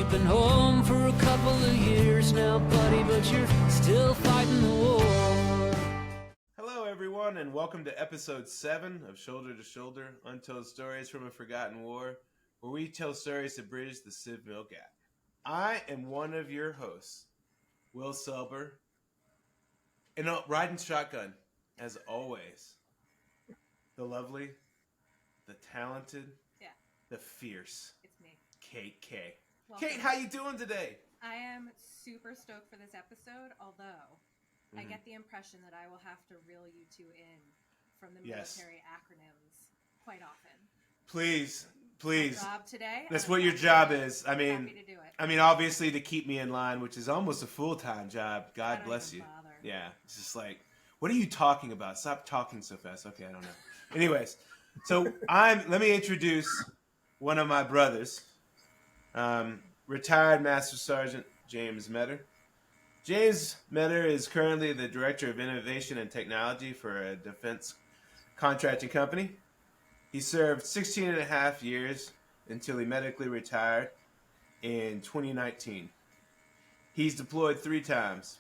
You've been home for a couple of years now, buddy, but you're still fighting the war. Hello, everyone, and welcome to episode 7 of Shoulder to Shoulder, Untold Stories from a Forgotten War, where we tell stories to bridge the Civ-Mil gap. I am one of your hosts, Will Selber, and riding shotgun, as always, the lovely, the talented, the fierce, it's me, Kate K. Welcome. Kate, how you doing today? I am super stoked for this episode, although I get the impression that I will have to reel you two in from the military acronyms quite often. Please. My job today. That's what your job is. Happy to do it. I mean, obviously to keep me in line, which is almost a full-time job. God bless you. Bother. Yeah, it's just like, what are you talking about? Stop talking so fast. Okay, I don't know. Anyways, so let me introduce one of my brothers, retired Master Sergeant James Meador. James Meador is currently the Director of Innovation and Technology for a defense contracting company. He served 16 and a half years until he medically retired in 2019. He's deployed 3 times.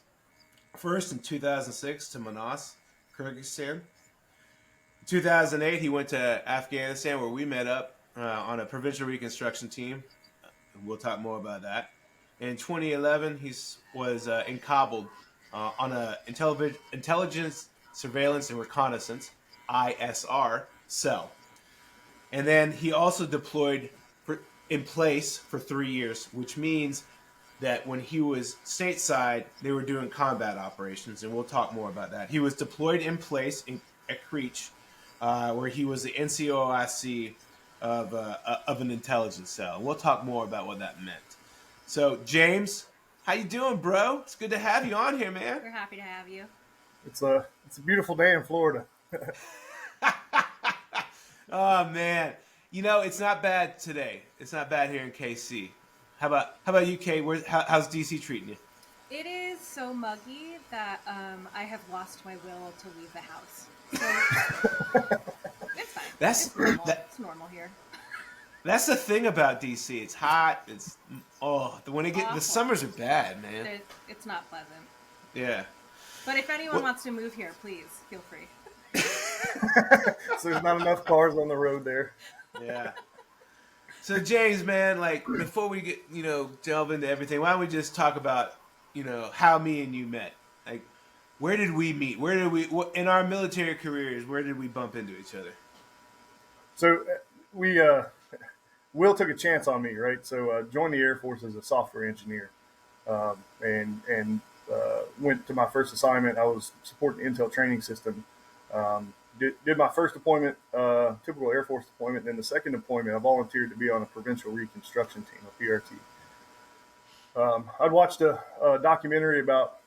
First in 2006 to Manas, Kyrgyzstan. In 2008, he went to Afghanistan, where we met up on a provincial reconstruction team. We'll talk more about that. In 2011, he was in Kabul on a intelligence, surveillance, and reconnaissance, ISR, cell. And then he also deployed in place for 3 years, which means that when he was stateside, they were doing combat operations, and we'll talk more about that. He was deployed in place at Creech, where he was the NCOIC of an intelligence cell. We'll talk more about what that meant. So, James, how you doing, bro? It's good to have you on here, man. We're happy to have you. It's a beautiful day in Florida. Oh man, you know it's not bad today. It's not bad here in KC. How about you, Kate? How's DC treating you? It is so muggy that I have lost my will to leave the house. So it's fine. It's normal. It's normal here. That's the thing about DC. It's hot. It's the summers are bad, man. It's not pleasant. Yeah. But if anyone wants to move here, please feel free. So there's not enough cars on the road there. Yeah. So James, man, like before we get delve into everything, why don't we just talk about how me and you met? Like, where did we meet? In our military careers? Where did we bump into each other? So Will took a chance on me, right? So joined the Air Force as a software engineer, and went to my first assignment. I was supporting Intel training system. Did my first deployment, typical Air Force deployment. And then the second deployment, I volunteered to be on a provincial reconstruction team, a PRT. I'd watched a documentary about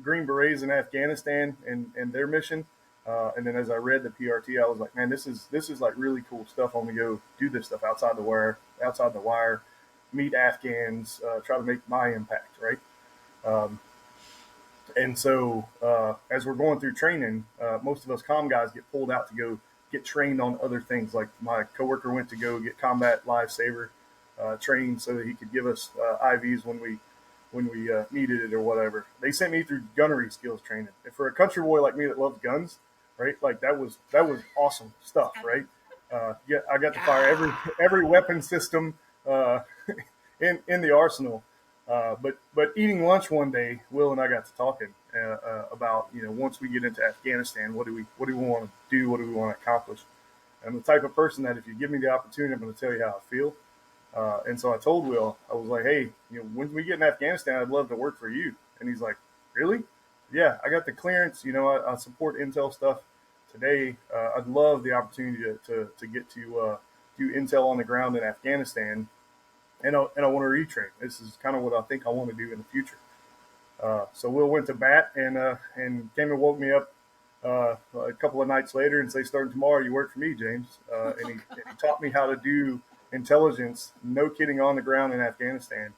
Green Berets in Afghanistan and their mission. And then as I read the PRT, I was like, man, this is like really cool stuff. I'm gonna go do this stuff outside the wire, meet Afghans, try to make my impact, right? And so as we're going through training, most of us comm guys get pulled out to go get trained on other things. Like my coworker went to go get combat lifesaver trained so that he could give us IVs when we needed it or whatever. They sent me through gunnery skills training. And for a country boy like me that loves guns, right? Like that was awesome stuff, right? Yeah, I got to fire every weapon system in the arsenal. But eating lunch one day, Will and I got to talking about once we get into Afghanistan, what do we want to do? What do we want to accomplish? I'm the type of person that if you give me the opportunity, I'm going to tell you how I feel. And so I told Will, I was like, hey, when we get in Afghanistan, I'd love to work for you. And he's like, really? Yeah, I got the clearance. I support Intel stuff today. I'd love the opportunity to get to do Intel on the ground in Afghanistan. And I want to retrain. This is kind of what I think I want to do in the future. So Will went to bat and came and woke me up a couple of nights later and say, starting tomorrow, you work for me, James. And he taught me how to do intelligence, no kidding, on the ground in Afghanistan.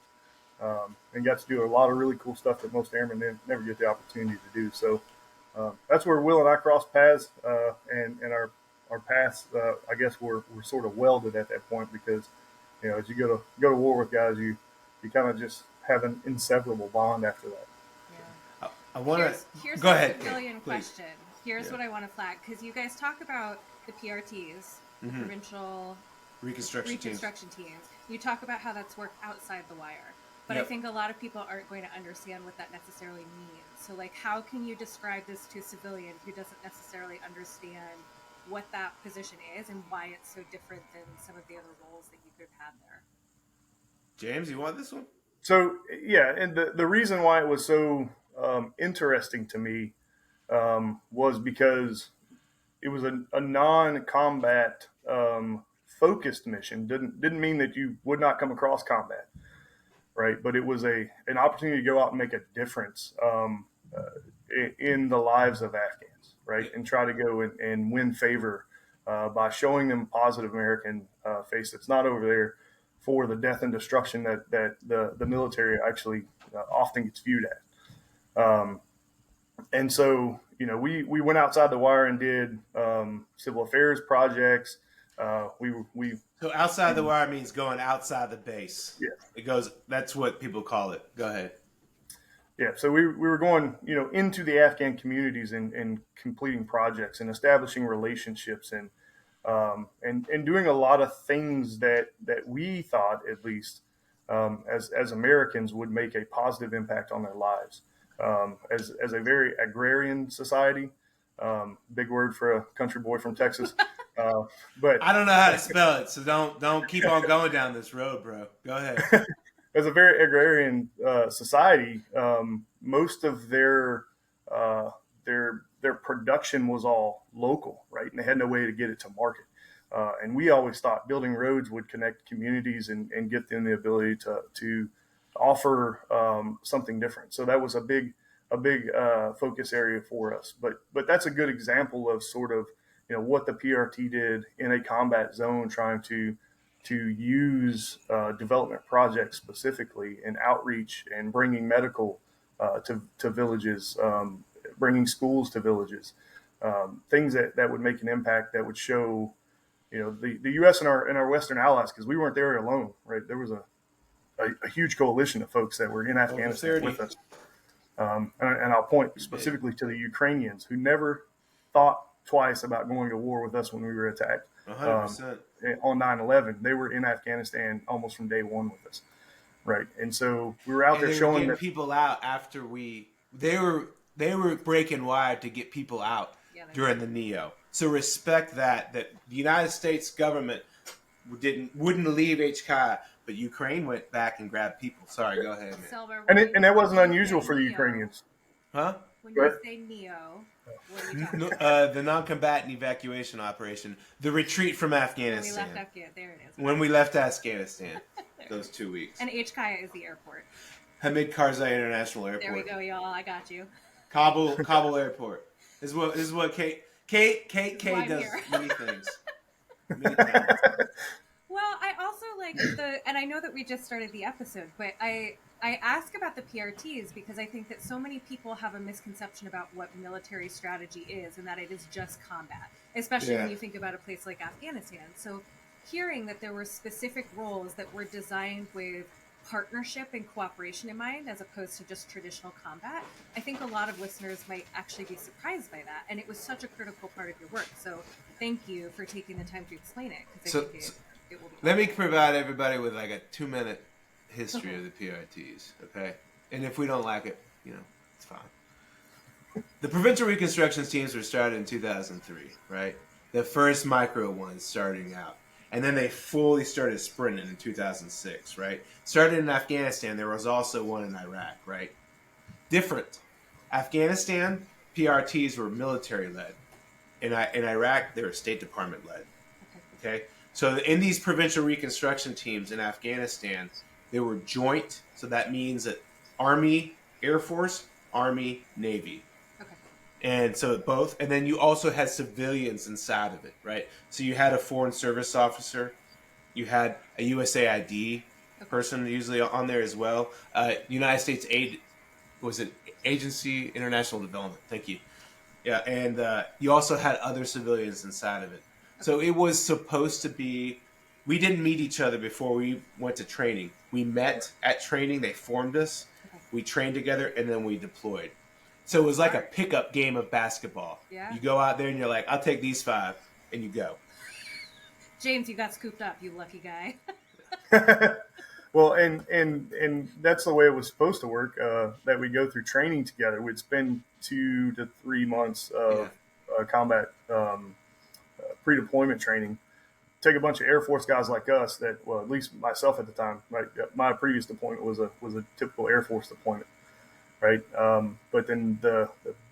And got to do a lot of really cool stuff that most airmen never get the opportunity to do. So that's where Will and I crossed paths, and our paths, I guess, were sort of welded at that point because, as you go to war with guys, you you kind of just have an inseparable bond after that. Yeah. I want Here's go a ahead. civilian Kate, please. question. Here's Yeah. what I want to flag, because you guys talk about the PRTs, the provincial Reconstruction teams. You talk about how that's work outside the wire. But I Yep. think a lot of people aren't going to understand what that necessarily means. So, like, how can you describe this to a civilian who doesn't necessarily understand what that position is and why it's so different than some of the other roles that you could have had there? James, you want this one? So yeah, and the reason why it was so interesting to me was because it was a non-combat focused mission. Didn't mean that you would not come across combat, right? But it was an opportunity to go out and make a difference in the lives of Afghans, right? And try to go and win favor by showing them a positive American face that's not over there for the death and destruction that the military actually often gets viewed at. And so, we went outside the wire and did civil affairs projects. So outside the wire means going outside the base. Yeah. It goes. That's what people call it. Go ahead. Yeah, so we were going, into the Afghan communities and completing projects and establishing relationships and doing a lot of things that we thought, at least as Americans, would make a positive impact on their lives. As a very agrarian society, big word for a country boy from Texas, but I don't know how to spell it, so don't keep on going down this road, bro. Go ahead. As a very agrarian society, most of their production was all local, right? And they had no way to get it to market. And we always thought building roads would connect communities and get them the ability to offer something different. So that was a big focus area for us. But that's a good example of sort of what the PRT did in a combat zone, trying to use development projects specifically and outreach and bringing medical to villages, bringing schools to villages, things that would make an impact, that would show, the U.S. and our Western allies, because we weren't there alone, right? There was a huge coalition of folks that were in Afghanistan with us. And I'll point specifically to the Ukrainians, who never thought twice about going to war with us when we were attacked. 100%. On 9/11, they were in Afghanistan almost from day one with us, right? And so we were out there showing that people out after they were breaking wire to get people out during the NEO. So respect that the United States government wouldn't leave HKI, but Ukraine went back and grabbed people. Sorry, go ahead, man. And that wasn't unusual for the Ukrainians. Huh? When you say NEO, what are you talking about? The non-combatant evacuation operation, the retreat from Afghanistan. When we left Afghanistan, there it is. When we left Afghanistan, those 2 weeks. And HKIA is the airport. Hamid Karzai International Airport. There we go, y'all. I got you. Kabul Airport. This is what Kate does many things. Well, I also like and I know that we just started the episode, but I ask about the PRTs because I think that so many people have a misconception about what military strategy is, and that it is just combat, especially when you think about a place like Afghanistan. So hearing that there were specific roles that were designed with partnership and cooperation in mind, as opposed to just traditional combat, I think a lot of listeners might actually be surprised by that. And it was such a critical part of your work. So thank you for taking the time to explain it. Because I think it will be let me provide everybody with like a 2-minute history of the PRTs, okay? And if we don't like it, it's fine. The provincial reconstruction teams were started in 2003, right? The first micro ones starting out. And then they fully started sprinting in 2006, right? Started in Afghanistan. There was also one in Iraq, right? Different. Afghanistan, PRTs were military-led. In Iraq, they were State Department-led. Okay? So in these provincial reconstruction teams in Afghanistan, they were joint. So that means that Army, Air Force, Army, Navy. And so both, and then you also had civilians inside of it, right? So you had a foreign service officer, you had a USAID person usually on there as well. United States Agency International Development? Thank you. Yeah, and you also had other civilians inside of it. So it was supposed to be we didn't meet each other before we went to training. We met at training. They formed us. Okay. We trained together, and then we deployed. So it was like a pickup game of basketball. Yeah. You go out there and you're like, I'll take these 5, and you go. James, you got scooped up, you lucky guy. Well, and that's the way it was supposed to work. That we go through training together. We'd spend 2 to 3 months of combat pre-deployment training. Take a bunch of Air Force guys like us that, well, at least myself at the time, my previous deployment was a typical Air Force deployment, right? But then the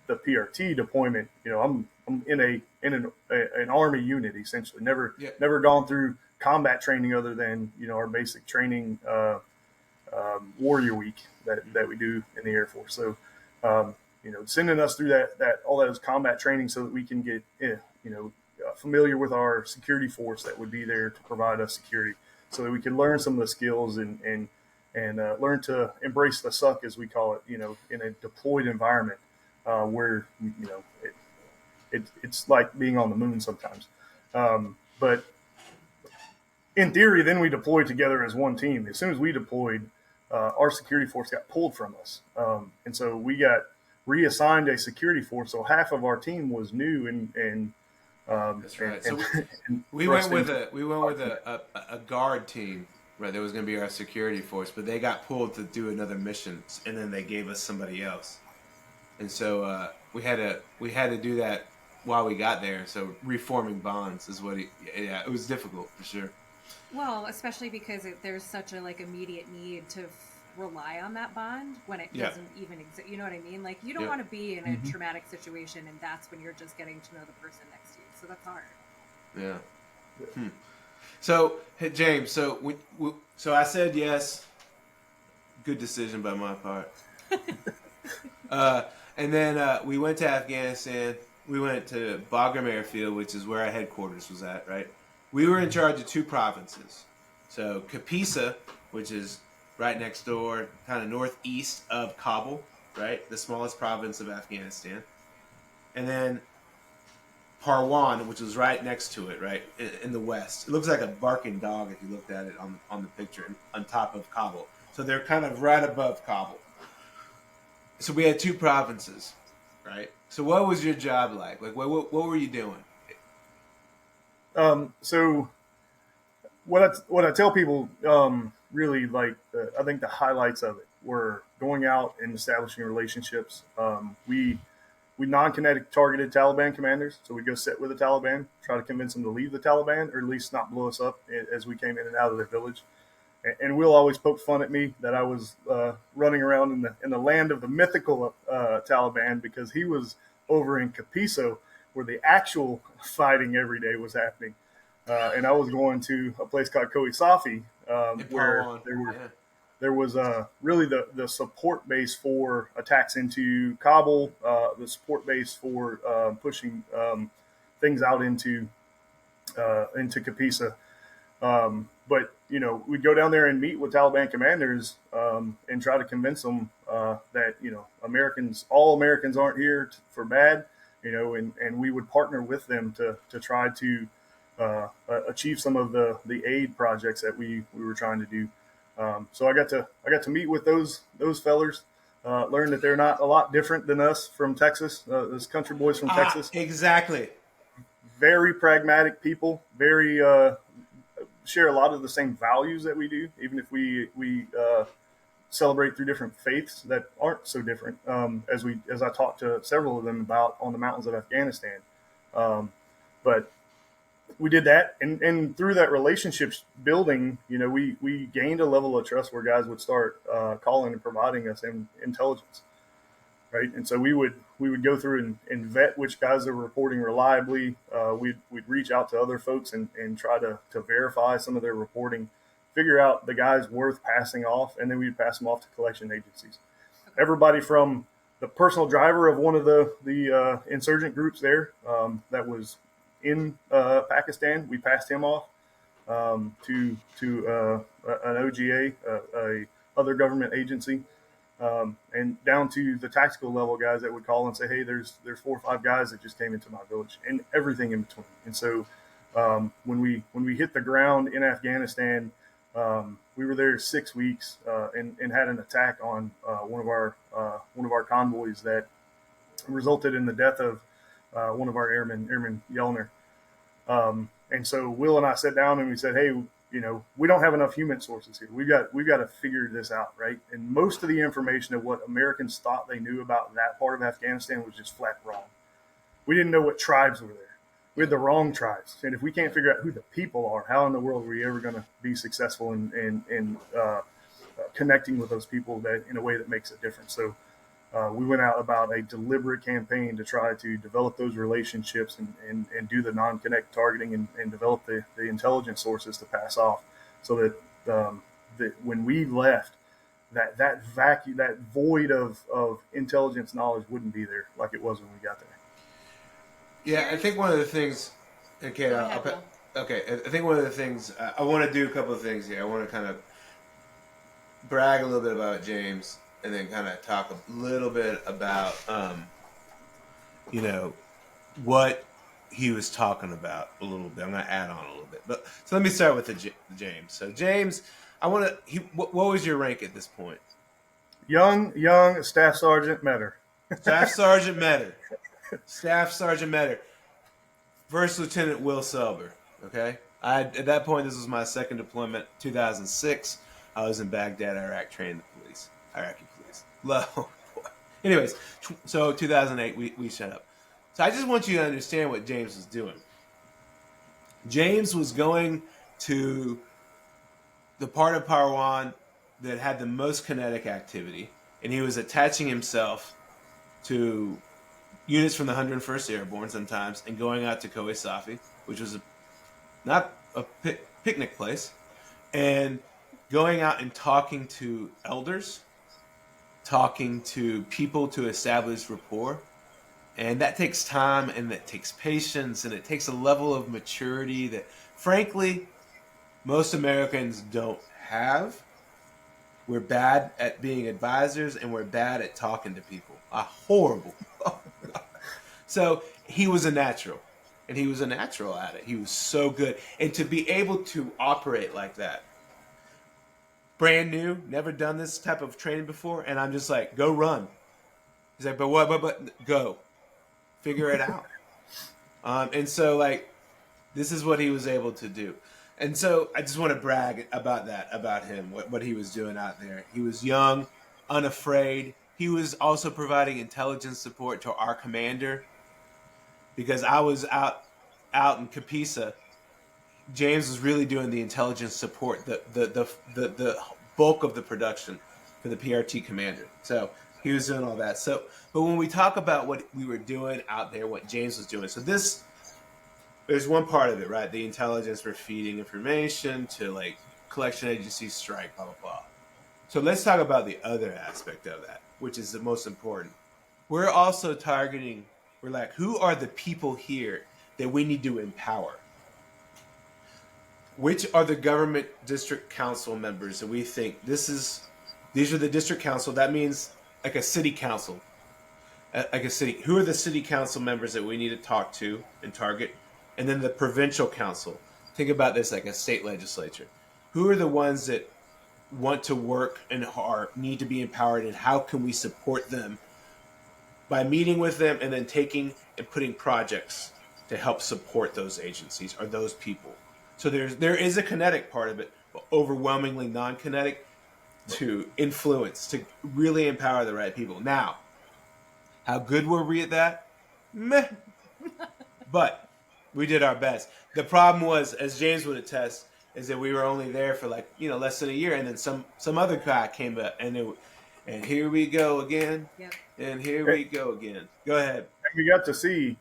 PRT deployment, I'm in an Army unit essentially. Never gone through combat training other than our basic training, Warrior Week that we do in the Air Force. So, sending us through that all those combat training so that we can get familiar with our security force that would be there to provide us security, so that we can learn some of the skills and learn to embrace the suck, as we call it, in a deployed environment, where it's like being on the moon sometimes. But in theory, then we deployed together as one team. As soon as we deployed, our security force got pulled from us, and so we got reassigned a security force. So half of our team was new and that's right. So we went with a guard team, right? That was going to be our security force, but they got pulled to do another mission, and then they gave us somebody else, and so we had to do that while we got there. So reforming bonds is what it was difficult for sure. Well, especially because there's such a immediate need to rely on that bond when it doesn't even exist. You know what I mean? Like, you don't want to be in a traumatic situation, and that's when you're just getting to know the person next to you. So that's hard. Yeah. So, hey, James. So so I said yes. Good decision by my part. And then we went to Afghanistan. We went to Bagram Airfield, which is where our headquarters was at. Right. We were in charge of 2 provinces. So Kapisa, which is right next door, kind of northeast of Kabul, right? The smallest province of Afghanistan. And then Parwan, which was right next to it, right, in the west. It looks like a barking dog if you looked at it on the picture, on top of Kabul. So they're kind of right above Kabul. So we had 2 provinces, right? So what was your job like? Like, what were you doing? So what I tell people, really, I think the highlights of it were going out and establishing relationships. We non-kinetic targeted Taliban commanders, so we go sit with the Taliban, try to convince them to leave the Taliban, or at least not blow us up as we came in and out of their village. And Will always poked fun at me that I was running around in the land of the mythical Taliban, because he was over in Kapiso, where the actual fighting every day was happening. And I was going to a place called Koisafi, where there was really the support base for attacks into Kabul, the support base for pushing things out into Kapisa. But we'd go down there and meet with Taliban commanders and try to convince them that all Americans aren't here for bad, and we would partner with them to try to achieve some of the aid projects that we were trying to do. So I got to meet with those fellers, learn that they're not a lot different than us from Texas, those country boys from Texas. Exactly. Very pragmatic people, very share a lot of the same values that we do, even if we celebrate through different faiths that aren't so different, as I talked to several of them about on the mountains of Afghanistan. But we did that, and through that relationships building, we gained a level of trust where guys would start calling and providing us intelligence, right? And so we would go through and vet which guys are reporting reliably. We'd reach out to other folks and try to verify some of their reporting, figure out the guys worth passing off, and then we'd pass them off to collection agencies. Okay. Everybody from the personal driver of one of the insurgent groups there that was in Pakistan, we passed him off to an OGA, a other government agency, and down to the tactical level guys that would call and say, hey, there's 4 or 5 guys that just came into my village, and everything in between. And so When we hit the ground in Afghanistan, we were there 6 weeks and had an attack on one of our convoys that resulted in the death of one of our Airman Yellner. And so Will and I sat down and we said, hey, we don't have enough human sources here. We've got to figure this out, right? And most of the information of what Americans thought they knew about that part of Afghanistan was just flat wrong. We didn't know what tribes were there. We had the wrong tribes. And if we can't figure out who the people are, how in the world are we ever going to be successful in connecting with those people that in a way that makes a difference? So we went out about a deliberate campaign to try to develop those relationships and do the non-connect targeting and develop the intelligence sources to pass off so that when we left, that vacuum, that void of intelligence knowledge wouldn't be there like it was when we got there. Yeah, I think one of the things. Okay, I think one of the things I want to do a couple of things here. I want to kind of brag a little bit about James, and then kind of talk a little bit about, what he was talking about a little bit. I'm going to add on a little bit, but so let me start with the James. So James, what was your rank at this point? Young Staff Sergeant Meador. Staff Sergeant Meador. Staff Sergeant Meador. First Lieutenant Will Selber. Okay, at that point, this was my second deployment, 2006. I was in Baghdad, Iraq, training the police, Iraqi police. Low. Anyways, so 2008, we shut up. So I just want you to understand what James was doing. James was going to the part of Parwan that had the most kinetic activity, and he was attaching himself to units from the 101st Airborne sometimes, and going out to Khoe Safi, which was not a picnic place, and going out and talking to elders, talking to people to establish rapport. And that takes time, and that takes patience, and it takes a level of maturity that, frankly, most Americans don't have. We're bad at being advisors, and we're bad at talking to people. Horrible. So he was a natural, and he was a natural at it. He was so good. And to be able to operate like that, brand new, never done this type of training before, and I'm just like, go run. He's like, but what? But go. Figure it out. And so, like, this is what he was able to do. And so I just want to brag about that, about him, what he was doing out there. He was young, unafraid. He was also providing intelligence support to our commander, because I was out in Kapisa. James was really doing the intelligence support, the bulk of the production for the PRT commander. So he was doing all that. So, but when we talk about what we were doing out there, what James was doing, so there's one part of it, right? The intelligence for feeding information to like collection agencies strike, blah, blah, blah. So let's talk about the other aspect of that, which is the most important. We're also targeting, we're like, who are the people here that we need to empower? Which are the government district council members that we think these are the district council? That means like a city council, like a city. Who are the city council members that we need to talk to and target? And then the provincial council. Think about this like a state legislature. Who are the ones that want to work and need to be empowered, and how can we support them by meeting with them and then taking and putting projects to help support those agencies or those people? So there is a kinetic part of it, but overwhelmingly non-kinetic, to influence, to really empower the right people. Now, how good were we at that? Meh. But we did our best. The problem was, as James would attest, is that we were only there for like, less than a year, and then some other guy came up, and here we go again. Yep. And here we go again. Go ahead. We got to see,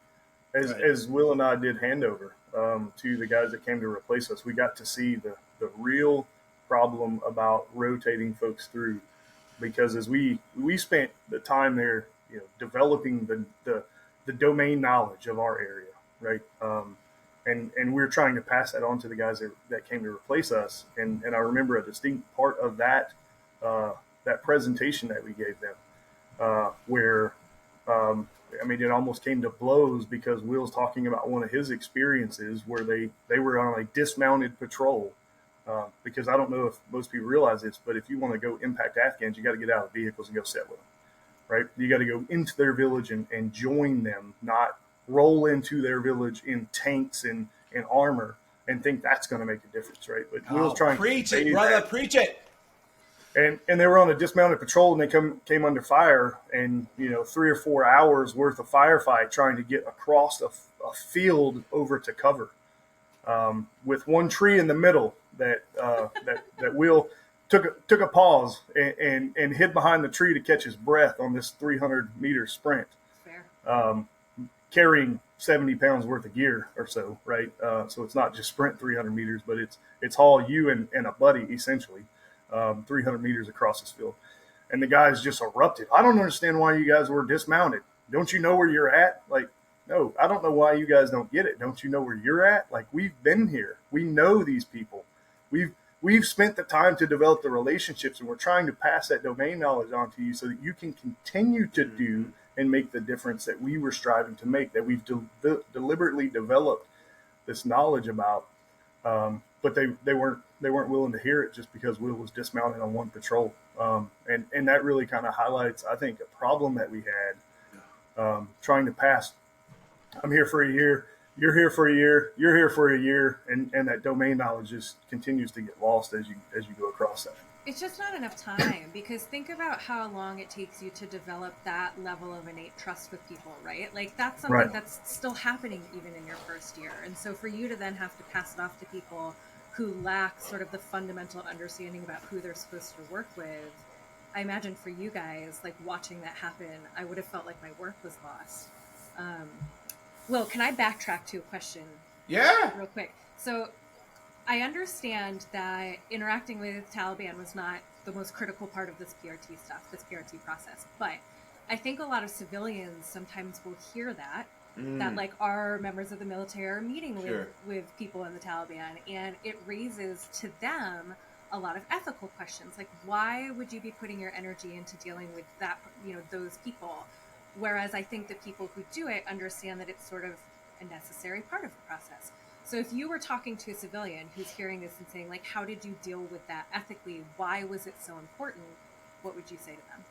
as Will and I did handover to the guys that came to replace us, we got to see the real problem about rotating folks through, because as we spent the time there, developing the domain knowledge of our area, right? And we're trying to pass that on to the guys that came to replace us. And I remember a distinct part of that presentation that we gave them, where I mean, it almost came to blows because Will's talking about one of his experiences where they were on a dismounted patrol. Because I don't know if most people realize this, but if you want to go impact Afghans, you got to get out of vehicles and go set with them, right? You got to go into their village and join them, not roll into their village in tanks and armor and think that's going to make a difference, right? But Will's trying preach to it, brother, preach it. and they were on a dismounted patrol and they came under fire and 3 or 4 hours worth of firefight trying to get across a field over to cover, with one tree in the middle that Will took a pause and hid behind the tree to catch his breath on this 300-meter sprint, Fair. carrying 70 pounds worth of gear or so, right? So it's not just sprint 300 meters, but it's haul you and a buddy essentially 300 meters across this field. And the guys just erupted. I don't understand why you guys were dismounted. Don't you know where you're at? Like, no, I don't know why you guys don't get it. Don't you know where you're at? Like, we've been here. We know these people. We've spent the time to develop the relationships, and we're trying to pass that domain knowledge on to you so that you can continue to do and make the difference that we were striving to make, that we've deliberately developed this knowledge about. But they weren't willing to hear it just because Will was dismounted on one patrol. And that really kind of highlights, I think, a problem that we had trying to pass. I'm here for a year. You're here for a year. You're here for a year, and that domain knowledge just continues to get lost as you go across that. It's just not enough time, because think about how long it takes you to develop that level of innate trust with people, right? Like, that's something Right. that's still happening even in your first year. And so for you to then have to pass it off to people who lack sort of the fundamental understanding about who they're supposed to work with, I imagine for you guys, like, watching that happen, I would have felt like my work was lost. Will, can I backtrack to a question Yeah. real quick? So I understand that interacting with Taliban was not the most critical part of this PRT stuff, this PRT process. But I think a lot of civilians sometimes will hear that like our members of the military are meeting with people in the Taliban, and it raises to them a lot of ethical questions. Like, why would you be putting your energy into dealing with that, those people? Whereas I think that people who do it understand that it's sort of a necessary part of the process. So if you were talking to a civilian who's hearing this and saying, like, how did you deal with that ethically? Why was it so important? What would you say to them?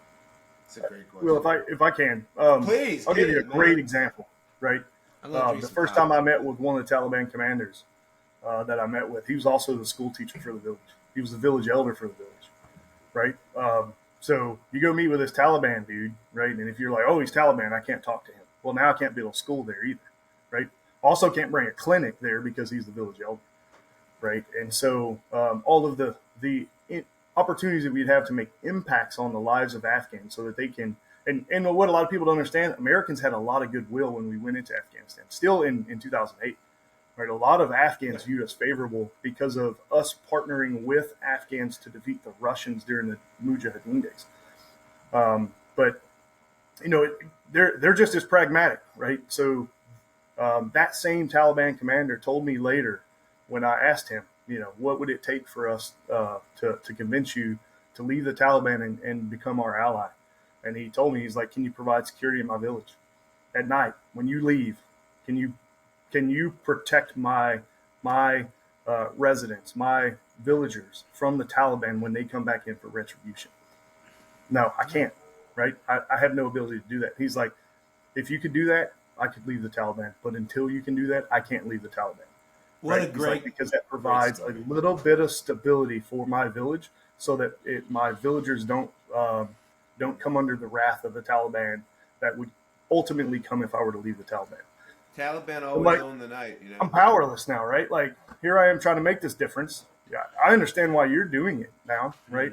It's a great question. Well, if I can, Please, I'll give you a man. great example. Right, I love the first time I met with one of the Taliban commanders that I met with, he was also the school teacher for the village. He was the village elder for the village, right? So you go meet with this Taliban dude, right? And if you're like, oh, he's Taliban, I can't talk to him. Well, now I can't build a school there either, right? Also can't bring a clinic there because he's the village elder, right? And so all of the opportunities that we'd have to make impacts on the lives of Afghans so that they can, and what a lot of people don't understand, Americans had a lot of goodwill when we went into Afghanistan, still in 2008, right? A lot of Afghans viewed us favorable because of us partnering with Afghans to defeat the Russians during the Mujahideen days. But, they're just as pragmatic, right? So that same Taliban commander told me later when I asked him, what would it take for us to convince you to leave the Taliban and become our ally? And he told me, he's like, can you provide security in my village at night when you leave? Can you protect my residents, my villagers from the Taliban when they come back in for retribution? No, I can't, right? I have no ability to do that. He's like, if you could do that, I could leave the Taliban. But until you can do that, I can't leave the Taliban. What right? a great, because that provides a little bit of stability for my village so that my villagers don't come under the wrath of the Taliban that would ultimately come if I were to leave the Taliban. Taliban always own the night. I'm powerless now, right? Like, here I am trying to make this difference. Yeah, I understand why you're doing it now, right?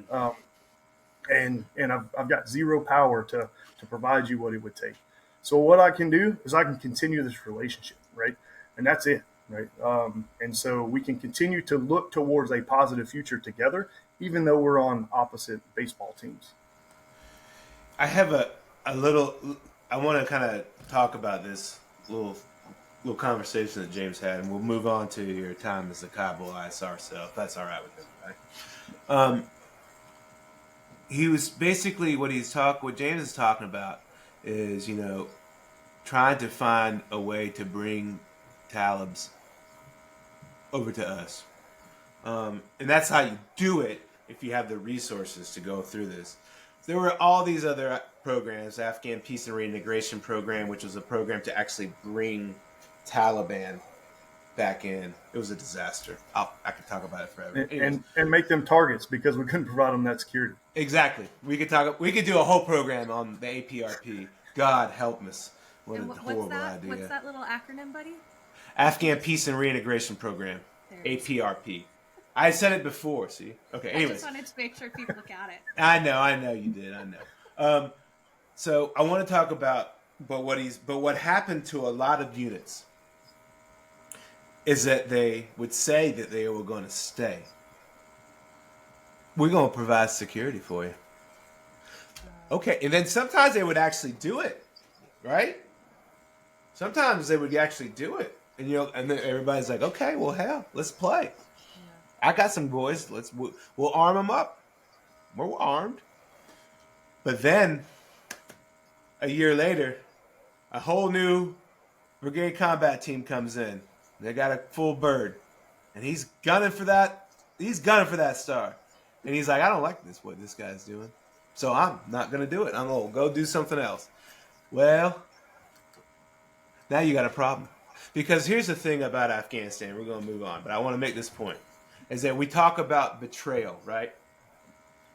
And I've got zero power to provide you what it would take. So what I can do is I can continue this relationship, right? And that's it, right? And so we can continue to look towards a positive future together, even though we're on opposite baseball teams. I have a little. I want to kind of talk about this little conversation that James had, and we'll move on to your time as a Kabul ISR. So if that's all right with everybody. He was basically what James is talking about is, trying to find a way to bring Talibs over to us. And that's how you do it if you have the resources to go through this. There were all these other programs, Afghan Peace and Reintegration Program, which was a program to actually bring Taliban back in. It was a disaster. I could talk about it forever. And make them targets because we couldn't provide them that security. Exactly. We could do a whole program on the APRP. God help us. What a horrible idea. What's that little acronym, buddy? Afghan Peace and Reintegration Program. APRP. I said it before, see? Okay, anyways. I just wanted to make sure people look at it. I know you did, I know. So I want to talk about what happened to a lot of units is that they would say that they were going to stay. We're going to provide security for you. Okay, and then sometimes they would actually do it, right? Sometimes they would actually do it. And and then everybody's like, okay, well, hell, let's play. Yeah. I got some boys. We'll arm them up. We're armed. But then, a year later, a whole new brigade combat team comes in. They got a full bird, and he's gunning for that. He's gunning for that star, and he's like, I don't like what this guy's doing, so I'm not gonna do it. I'm gonna go do something else. Well, now you got a problem. Because here's the thing about Afghanistan. We're going to move on, but I want to make this point. Is that we talk about betrayal, right?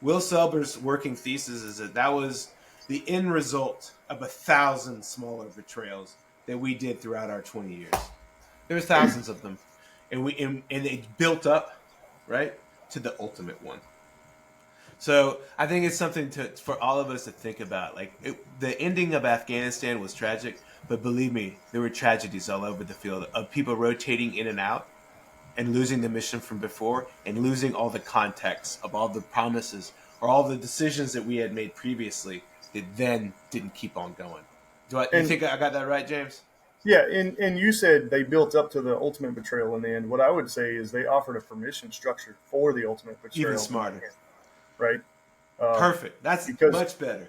Will Selber's working thesis is that was the end result of 1,000 smaller betrayals that we did throughout our 20 years. There's thousands of them. And it built up, right, to the ultimate one. So I think it's something for all of us to think about. The ending of Afghanistan was tragic, but believe me, there were tragedies all over the field of people rotating in and out and losing the mission from before and losing all the context of all the promises or all the decisions that we had made previously that then didn't keep on going. You think I got that right, James? Yeah, and you said they built up to the ultimate betrayal in the end. What I would say is they offered a permission structure for the ultimate betrayal. Even smarter. Right? Perfect. That's much better.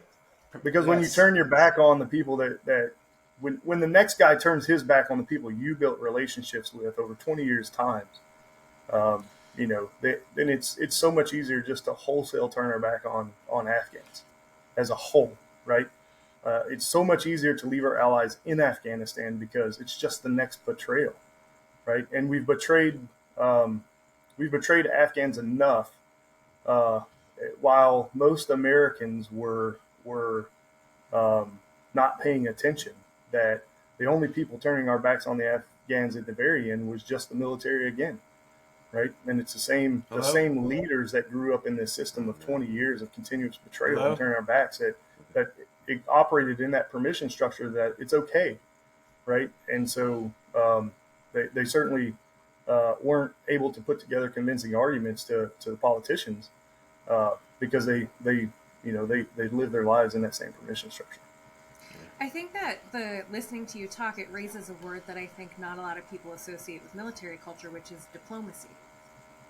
Because when you turn your back on the people that when the next guy turns his back on the people you built relationships with over 20 years times, then it's so much easier just to wholesale turn our back on Afghans as a whole, right? It's so much easier to leave our allies in Afghanistan because it's just the next betrayal, right? And we've betrayed Afghans enough while most Americans were not paying attention, that the only people turning our backs on the Afghans at the very end was just the military again, right? And it's the same leaders that grew up in this system of 20 years of continuous betrayal and turning our backs that it operated in that permission structure that it's okay, right? And so they certainly weren't able to put together convincing arguments to the politicians because they live their lives in that same permission structure. I think that listening to you talk, it raises a word that I think not a lot of people associate with military culture, which is diplomacy,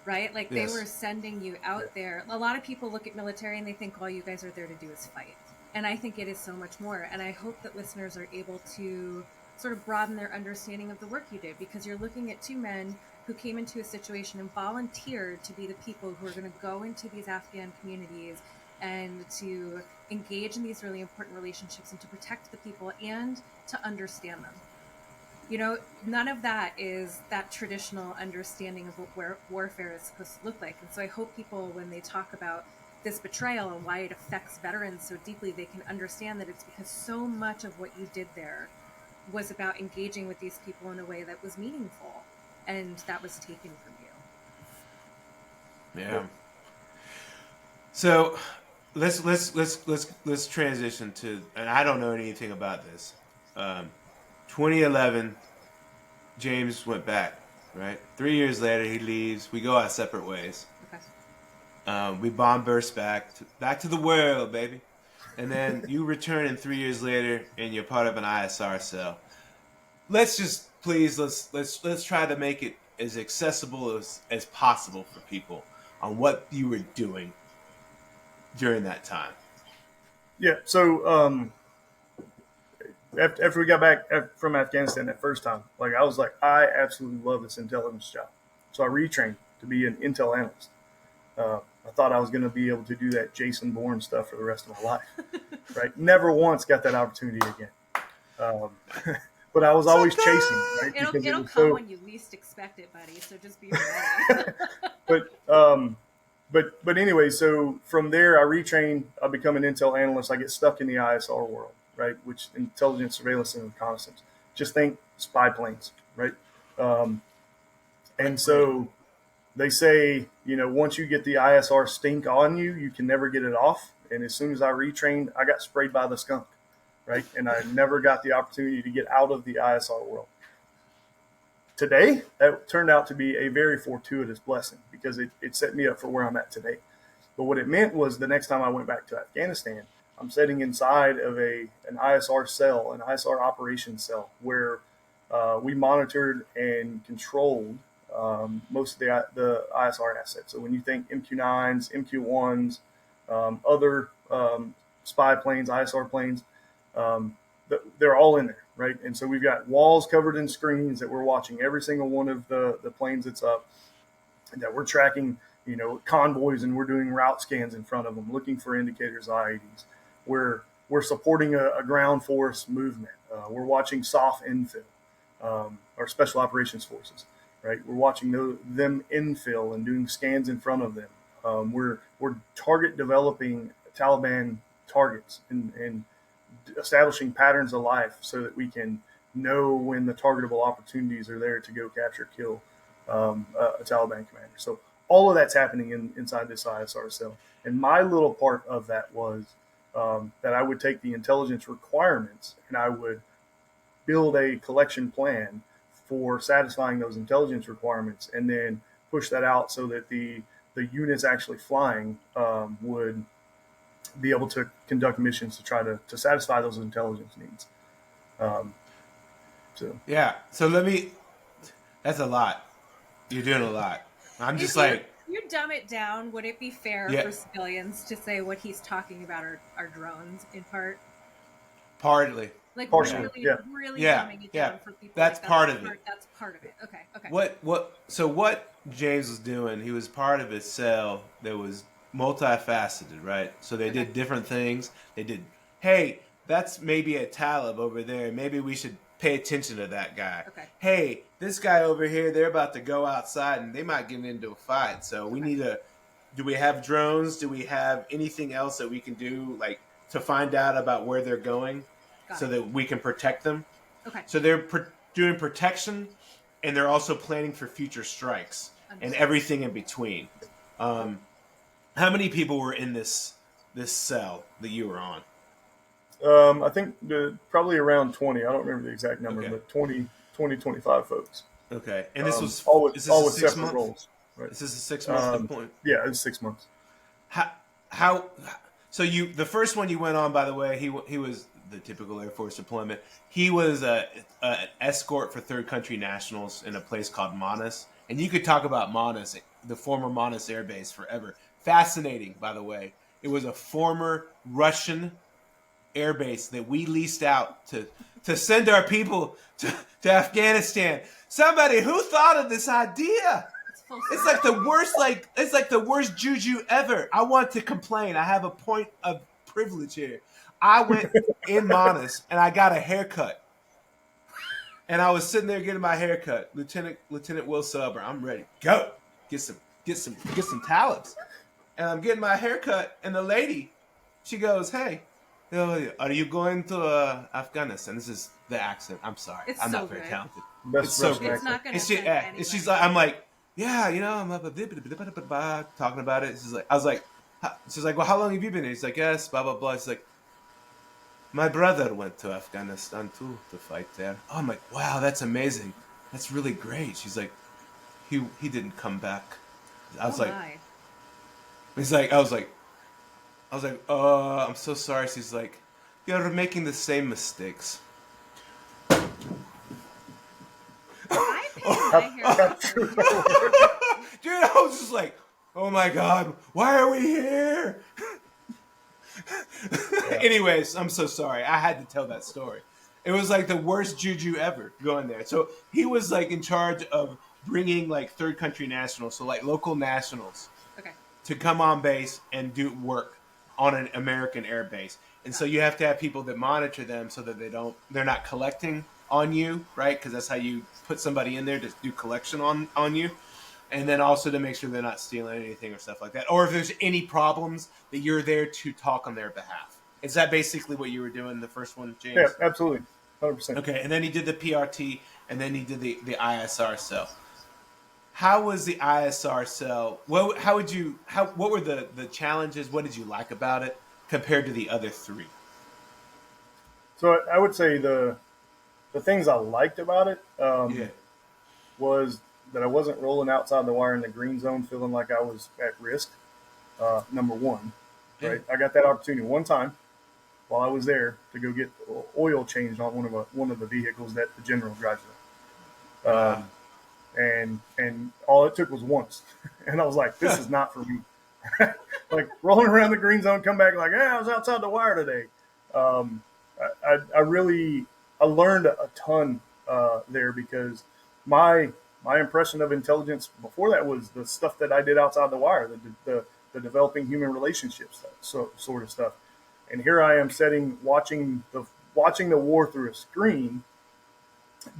right? Like they were sending you out there. A lot of people look at military and they think all you guys are there to do is fight. And I think it is so much more. And I hope that listeners are able to sort of broaden their understanding of the work you did, because you're looking at two men who came into a situation and volunteered to be the people who are going to go into these Afghan communities and to engage in these really important relationships and to protect the people and to understand them. None of that is that traditional understanding of what warfare is supposed to look like. And so I hope people, when they talk about this betrayal and why it affects veterans so deeply, they can understand that it's because so much of what you did there was about engaging with these people in a way that was meaningful, and that was taken from you. Yeah. So let's transition to, and I don't know anything about this. 2011, James went back, right? 3 years later, he leaves. We go our separate ways. Okay. We bomb burst back to the world, baby. And then you return in 3 years later, and you're part of an ISR cell. Let's try to make it as accessible as possible for people on what you were doing during that time. Yeah. So after we got back from Afghanistan that first time, like I was like, I absolutely love this intelligence job. So I retrained to be an intel analyst. I thought I was going to be able to do that Jason Bourne stuff for the rest of my life. Right? Never once got that opportunity again. Um, but I was always chasing, right? It'll come when you least expect it, buddy. So just be ready. But anyway, so from there I retrain. I become an intel analyst. I get stuck in the ISR world, right? Which intelligence, surveillance, and reconnaissance. Just think spy planes, right? And so they say, once you get the ISR stink on you, you can never get it off. And as soon as I retrained, I got sprayed by the skunk, right? And I never got the opportunity to get out of the ISR world. Today, that turned out to be a very fortuitous blessing because it set me up for where I'm at today. But what it meant was the next time I went back to Afghanistan, I'm sitting inside of an ISR cell, an ISR operations cell, where we monitored and controlled most of the ISR assets. So when you think MQ-9s, MQ-1s, other spy planes, ISR planes, they're all in there, right? And so we've got walls covered in screens that we're watching every single one of the planes that's up, and that we're tracking, convoys, and we're doing route scans in front of them, looking for indicators, IEDs. We're supporting a ground force movement. We're watching SOF infill, or special operations forces, right? We're watching them infill and doing scans in front of them. We're target developing Taliban targets and establishing patterns of life so that we can know when the targetable opportunities are there to go capture, kill a Taliban commander. So all of that's happening inside this ISR cell. And my little part of that was that I would take the intelligence requirements and I would build a collection plan for satisfying those intelligence requirements and then push that out so that the units actually flying would be able to conduct missions to try to satisfy those intelligence needs. So that's a lot. You're doing a lot. I'm just you dumb it down. Would it be fair for civilians to say what he's talking about are drones in part? Partly. Like partially, really dumbing it down for people. That's part of it. That's part of it. Okay. What James was doing, he was part of a cell that was multifaceted, right? So they did different things. They did, hey, that's maybe a Talib over there. Maybe we should pay attention to that guy. Okay. Hey, this guy over here, they're about to go outside and they might get into a fight. So we need do we have drones? Do we have anything else that we can do, like, to find out about where they're going so that we can protect them? Okay. So they're doing protection, and they're also planning for future strikes and everything in between. How many people were in this cell that you were on? I think probably around 20. I don't remember the exact number, but 20, 25 folks. Okay. And this was all with separate roles. Right? Is this a 6 month point? Yeah, it was 6 months. So the first one you went on, by the way, he was the typical Air Force deployment. He was an escort for third country nationals in a place called Manas. And you could talk about Manas, the former Manas Air Base, forever. Fascinating, by the way. It was a former Russian air base that we leased out to send our people to Afghanistan. Somebody who thought of this idea? It's like the worst juju ever. I want to complain. I have a point of privilege here. I went in Manas and I got a haircut. And I was sitting there getting my haircut. Lieutenant Will Selber, I'm ready. Go. Get some Talibs. And I'm getting my haircut, and the lady, she goes, "Hey, are you going to Afghanistan?" This is the accent. I'm sorry. I'm not very talented. It's so good. It's not going to and she's like, I'm like, yeah, I'm talking about it. She's like, well, how long have you been here? He's like, yes, blah, blah, blah. She's like, my brother went to Afghanistan too to fight there. Oh, I'm like, wow, that's amazing. That's really great. She's like, he didn't come back. I was like, I was like, I'm so sorry. She's like, you're making the same mistakes. Dude, I was just like, oh my God, why are we here? Anyways, I'm so sorry. I had to tell that story. It was like the worst juju ever going there. So he was like in charge of bringing like third country nationals, so like local nationals, Okay. to come on base and do work on an American air base. And so you have to have people that monitor them so that they're not collecting on you, right? Because that's how you put somebody in there to do collection on you. And then also to make sure they're not stealing anything or stuff like that. Or if there's any problems, that you're there to talk on their behalf. Is that basically what you were doing in the first one, James? Yeah, absolutely, 100%. Okay, and then he did the PRT, and then he did the ISR cell. How was the ISR cell? What were the challenges? What did you like about it compared to the other three? So I would say the things I liked about it Yeah. was that I wasn't rolling outside the wire in the green zone feeling like I was at risk. Number one, right? I got that opportunity one time while I was there to go get oil changed on one of the vehicles that the general drives. Wow. And all it took was once, and I was like, this is not for me. Like rolling around the green zone, come back like, I was outside the wire today. Um, I really I learned a ton there because my impression of intelligence before that was the stuff that I did outside the wire, the developing human relationships, sort of stuff. And here I am watching the war through a screen,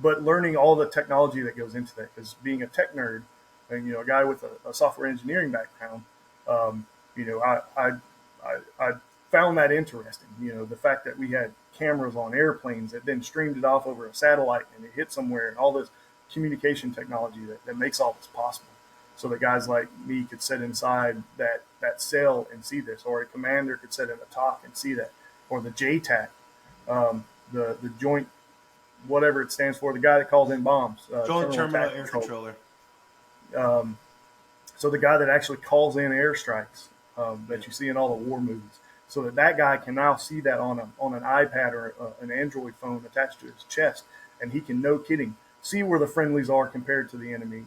but learning all the technology that goes into that. Because being a tech nerd, and a guy with a software engineering background, um, I found that interesting. The fact that we had cameras on airplanes that then streamed it off over a satellite and it hit somewhere, and all this communication technology that makes all this possible. So that guys like me could sit inside that cell and see this, or a commander could sit in a TOC and see that, or the JTAC, the joint, whatever it stands for, the guy that calls in bombs, Joint Terminal Attack Air Control. Controller. So the guy that actually calls in airstrikes that you see in all the war movies, so that guy can now see that on an iPad or an Android phone attached to his chest, and he can, no kidding, see where the friendlies are compared to the enemy,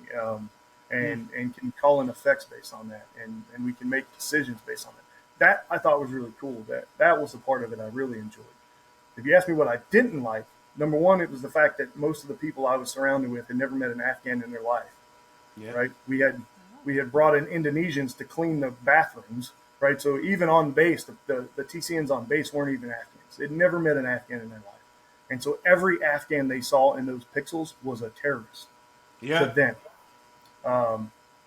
and can call in effects based on that, and we can make decisions based on that. That I thought was really cool. That was the part of it I really enjoyed. If you ask me what I didn't like, number one, it was the fact that most of the people I was surrounded with had never met an Afghan in their life. Yeah. Right? We had brought in Indonesians to clean the bathrooms. Right? So even on base, the TCNs on base weren't even Afghans. They'd never met an Afghan in their life. And so every Afghan they saw in those pixels was a terrorist to them.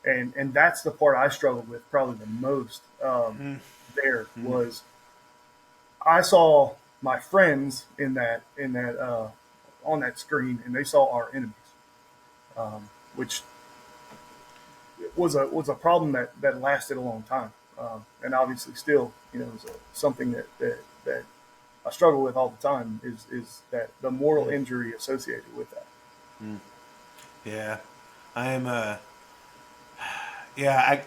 And that's the part I struggled with probably the most. There was, I saw my friends in that on that screen, and they saw our enemies, which was a problem that lasted a long time, and obviously still is something that I struggle with all the time is that the moral injury associated with that. Yeah, I am. Yeah,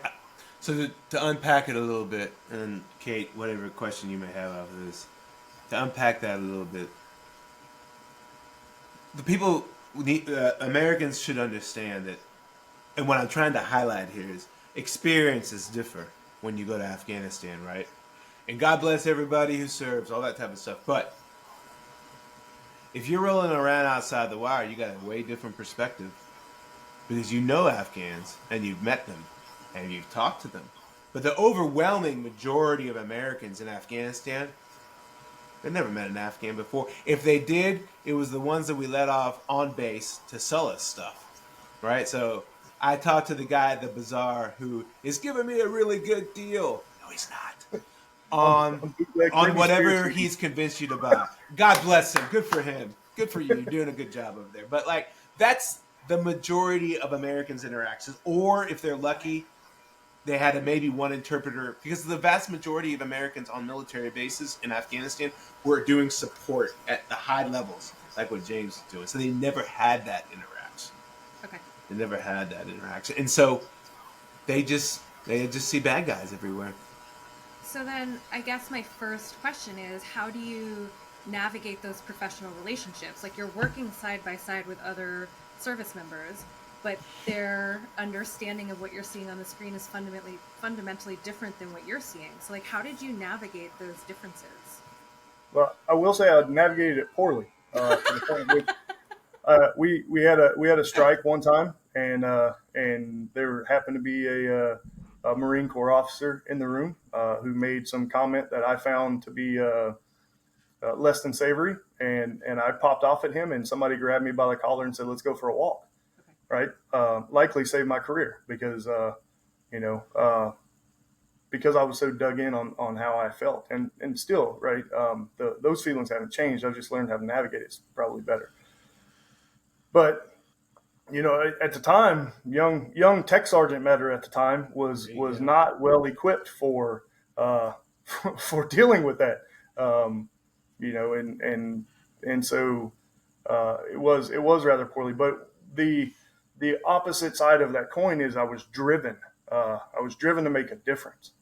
so to unpack it a little bit, and Kate, whatever question you may have out of this, to unpack that a little bit, Americans should understand that, and what I'm trying to highlight here is experiences differ when you go to Afghanistan, right? And God bless everybody who serves, all that type of stuff. But if you're rolling around outside the wire, you got a way different perspective because you know Afghans and you've met them and you've talked to them. But the overwhelming majority of Americans in Afghanistan, they never met an Afghan before. If they did, it was the ones that we let off on base to sell us stuff, right? So I talked to the guy at the bazaar who is giving me a really good deal. No, he's not. On whatever he's convinced you to buy. God bless him. Good for him. Good for you. You're doing a good job over there. But like that's the majority of Americans' interactions. Or if they're lucky, they had maybe one interpreter, because the vast majority of Americans on military bases in Afghanistan were doing support at the high levels, like what James was doing. So they never had that interaction. Okay. They never had that interaction. And so they just see bad guys everywhere. So then I guess my first question is, how do you navigate those professional relationships? Like, you're working side by side with other service members, but their understanding of what you're seeing on the screen is fundamentally different than what you're seeing. So like, how did you navigate those differences? Well, I will say I navigated it poorly. to the point which we had a strike one time, and there happened to be a Marine Corps officer in the room who made some comment that I found to be less than savory, and I popped off at him, and somebody grabbed me by the collar and said, "Let's go for a walk." Right? Likely saved my career because you know. Because I was so dug in on how I felt, and still, right, those feelings haven't changed. I've just learned how to navigate it probably better. But at the time, young Tech Sergeant Meador at the time was not well equipped for for dealing with that. And so it was rather poorly. But the opposite side of that coin is I was driven. I was driven to make a difference.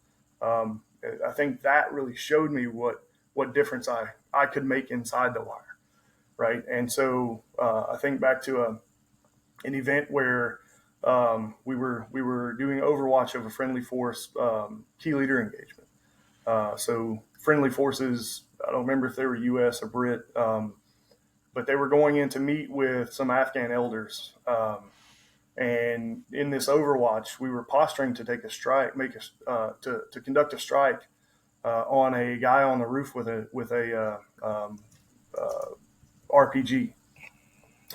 I think that really showed me what difference I could make inside the wire, right? And so I think back to an event where we were doing Overwatch of a friendly force key leader engagement. So friendly forces, I don't remember if they were U.S. or Brit, but they were going in to meet with some Afghan elders. And in this Overwatch, we were posturing to take a strike, to conduct a strike on a guy on the roof with a RPG,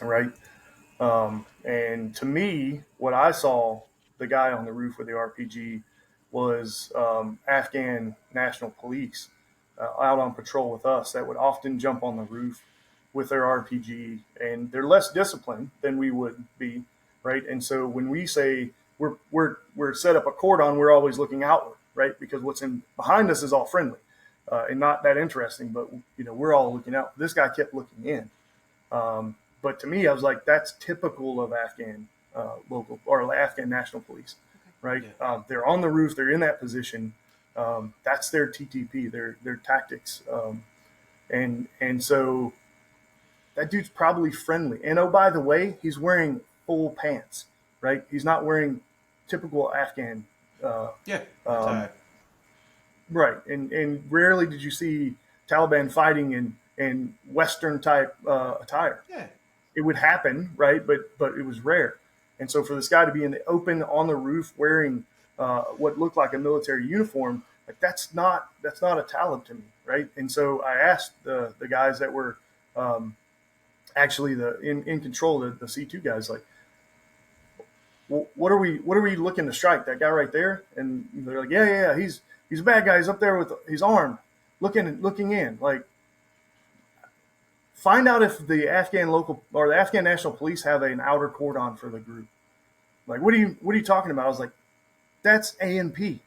right? And to me, what I saw the guy on the roof with the RPG was Afghan National Police out on patrol with us that would often jump on the roof with their RPG, and they're less disciplined than we would be, right? And so when we say we're set up a cordon, we're always looking outward, right? Because what's in behind us is all friendly and not that interesting, but we're all looking out. This guy kept looking in. But to me, I was like, that's typical of Afghan local or Afghan National Police, right? Yeah. They're on the roof. They're in that position. That's their TTP, their tactics. And so that dude's probably friendly. And oh, by the way, he's wearing full pants, right? He's not wearing typical Afghan. Right. And rarely did you see Taliban fighting in Western type attire. Yeah. It would happen, right? But it was rare. And so for this guy to be in the open on the roof wearing what looked like a military uniform, like that's not a Talib to me, right? And so I asked the guys that were actually in control, the C2 guys, like, well, what are we looking to strike? That guy right there? And they're like, yeah, he's a bad guy. He's up there he's armed, looking in. Like, find out if the Afghan local or the Afghan National Police have an outer cordon for the group. Like, what are you talking about? I was like, that's ANP.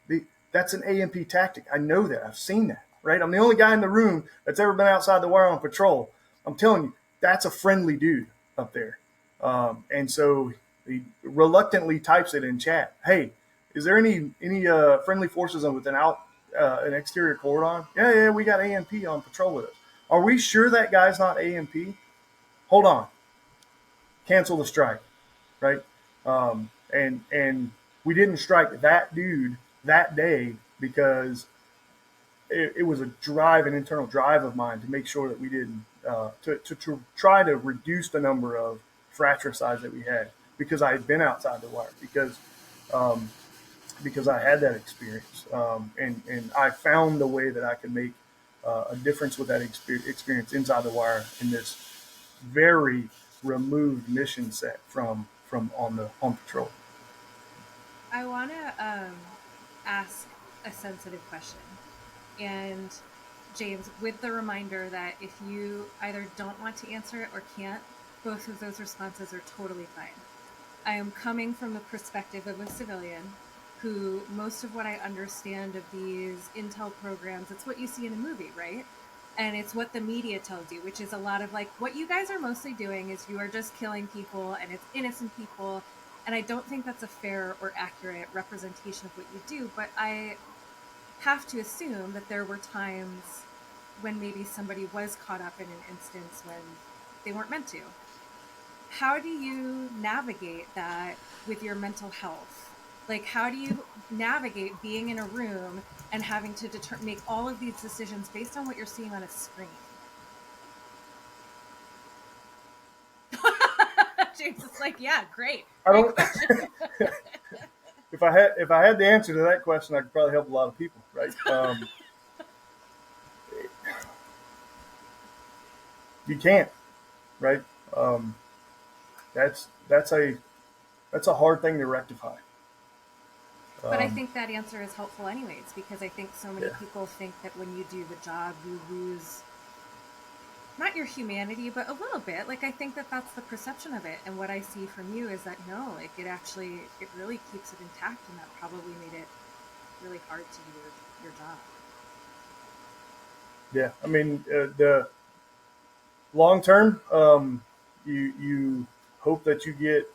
That's an ANP tactic. I know that. I've seen that, right? I'm the only guy in the room that's ever been outside the wire on patrol. I'm telling you, that's a friendly dude up there. And so he reluctantly types it in chat. Hey, is there any friendly forces with an exterior cordon? Yeah, we got ANP on patrol with us. Are we sure that guy's not ANP? Hold on. Cancel the strike, right? And we didn't strike that dude that day because it was an internal drive of mine to make sure that we didn't, to try to reduce the number of fratricides that we had because I had been outside the wire, because I had that experience. And I found a way that I could make a difference with that experience inside the wire in this very removed mission set from on patrol. I want to ask a sensitive question. And James, with the reminder that if you either don't want to answer it or can't, both of those responses are totally fine. I am coming from the perspective of a civilian who, most of what I understand of these intel programs, it's what you see in a movie, right? And it's what the media tells you, which is a lot of like, what you guys are mostly doing is you are just killing people and it's innocent people. And I don't think that's a fair or accurate representation of what you do, but I have to assume that there were times when maybe somebody was caught up in an instance when they weren't meant to. How do you navigate that with your mental health? Like, how do you navigate being in a room and having to make all of these decisions based on what you're seeing on a screen? James is like, yeah, great. I Great don't. question. If I had the answer to that question, I could probably help a lot of people, right? You can't, right? Um, that's a hard thing to rectify. But I think that answer is helpful anyways, because I think so many Yeah. people think that when you do the job, you lose not your humanity, but a little bit. Like, I think that that's the perception of it. And what I see from you is that no, like it really keeps it intact, and that probably made it really hard to do your job. Yeah, I mean, the long term, you hope that you get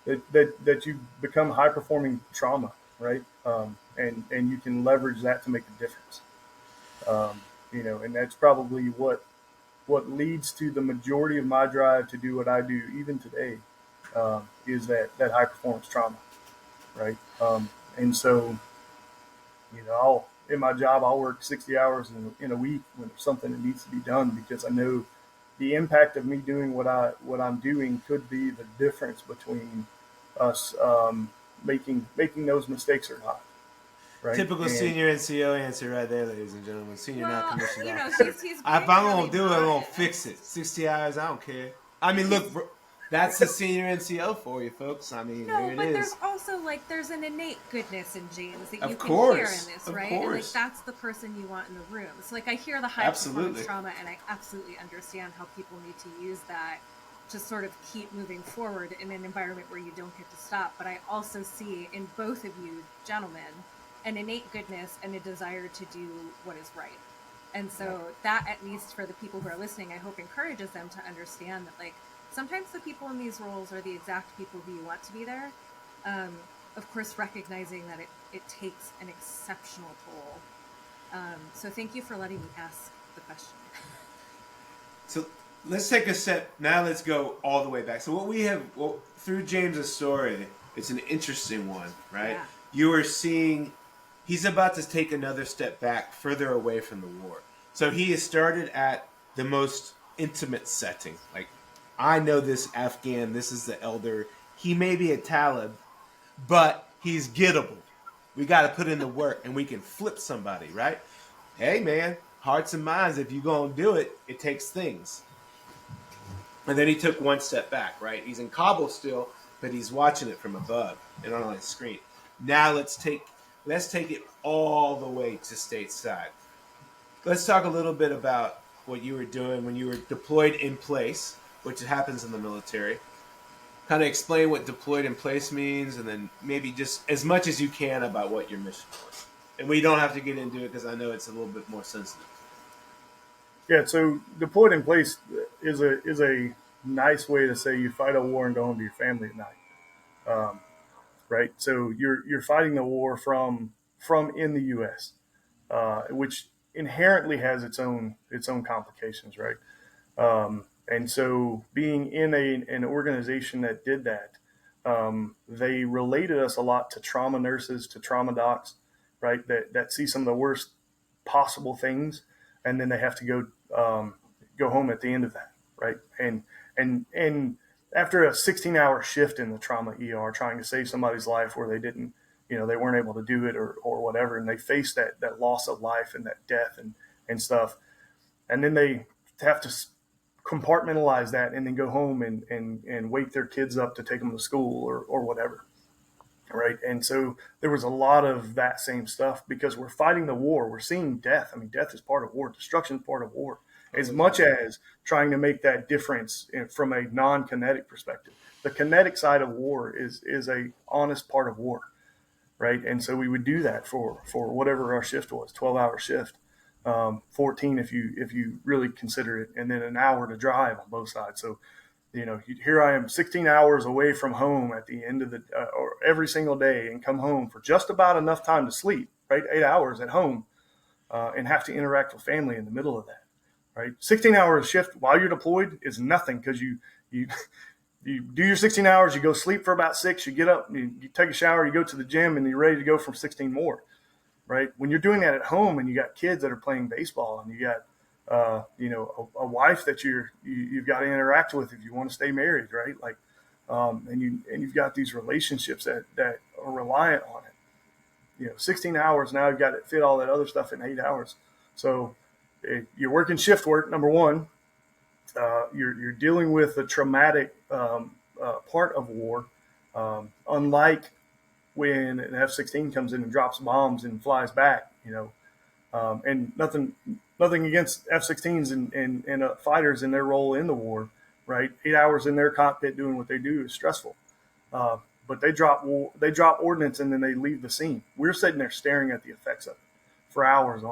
that you become high performing trauma, right? And you can leverage that to make a difference. And that's probably what leads to the majority of my drive to do what I do, even today, is that high performance trauma, right? And so, in my job, I'll work 60 hours in a week when there's something that needs to be done, because I know the impact of me doing what I'm doing could be the difference between us making those mistakes or not, right? Typical And senior NCO answer right there, ladies and gentlemen. Senior Well, non-commissioned you know, officer. he's If I'm being gonna really do it, I'm gonna modest. fix it. 60 hours, I don't care. I mean, look, bro, that's the senior NCO for you, folks. I mean, No, there it but there's is. also like there's an innate goodness in James that you Of can hear course, in this, of right? And like course. that's the person you want in the room. So like I hear the high Absolutely. performance trauma, and I absolutely understand how people need to use that to sort of keep moving forward in an environment where you don't get to stop. But I also see in both of you gentlemen an innate goodness and a desire to do what is right. And so that, at least for the people who are listening, I hope encourages them to understand that like sometimes the people in these roles are the exact people who you want to be there. Of course, recognizing that it takes an exceptional toll. So thank you for letting me ask the question. So let's take a step. Now let's go all the way back. So what we have through James's story, it's an interesting one, right? Yeah. You are seeing he's about to take another step back, further away from the war. So he has started at the most intimate setting. Like, I know this Afghan, this is the elder. He may be a Talib, but he's gettable. We got to put in the work, and we can flip somebody, right? Hey, man, hearts and minds, if you're going to do it, it takes things. And then he took one step back, right? He's in Kabul still, but he's watching it from above and on his screen. Now let's take it all the way to stateside. Let's talk a little bit about what you were doing when you were deployed in place, which happens in the military. Kind of explain what deployed in place means, and then maybe just as much as you can about what your mission was. And we don't have to get into it because I know it's a little bit more sensitive. yeah, so deployed in place is a nice way to say you fight a war and go home to your family at night, right? So you're fighting the war from in the U.S., which inherently has its own complications, right? And so being in an organization that did that, they related us a lot to trauma nurses, to trauma docs, right? That see some of the worst possible things, and then they have to go home at the end of that, right? And after a 16-hour shift in the trauma ER, trying to save somebody's life where they didn't, they weren't able to do it or whatever, and they face that loss of life and that death and stuff, and then they have to compartmentalize that and then go home and wake their kids up to take them to school or whatever, right? And so there was a lot of that same stuff because we're fighting the war. We're seeing death. I mean, death is part of war. Destruction is part of war, as much as trying to make that difference from a non-kinetic perspective. The kinetic side of war is a honest part of war, right? And so we would do that for whatever our shift was, 12-hour shift, 14 if you really consider it, and then an hour to drive on both sides. So, here I am 16 hours away from home at the end of the or every single day, and come home for just about enough time to sleep, right? 8 hours at home, and have to interact with family in the middle of that, right? 16 hours shift while you're deployed is nothing because you do your 16 hours, you go sleep for about 6, you get up, you take a shower, you go to the gym, and you're ready to go for 16 more, right? When you're doing that at home and you got kids that are playing baseball and you got, a wife that you've got to interact with if you want to stay married, right? Like, and you've got these relationships that are reliant on it. 16 hours now, you've got to fit all that other stuff in 8 hours. So you're working shift work, number one. You're dealing with the traumatic part of war, unlike when an F-16 comes in and drops bombs and flies back. And nothing against F-16s and fighters in their role in the war, right? 8 hours in their cockpit doing what they do is stressful. But they drop ordnance and then they leave the scene. We're sitting there staring at the effects of it for hours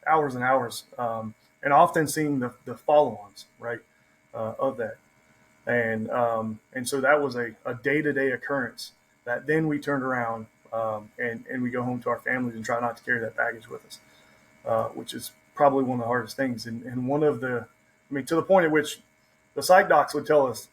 hours and hours, and often seeing the follow-ons, right, of that. And so that was a day-to-day occurrence that then we turned around and we go home to our families and try not to carry that baggage with us, which is probably one of the hardest things. And one of to the point at which the psych docs would tell us,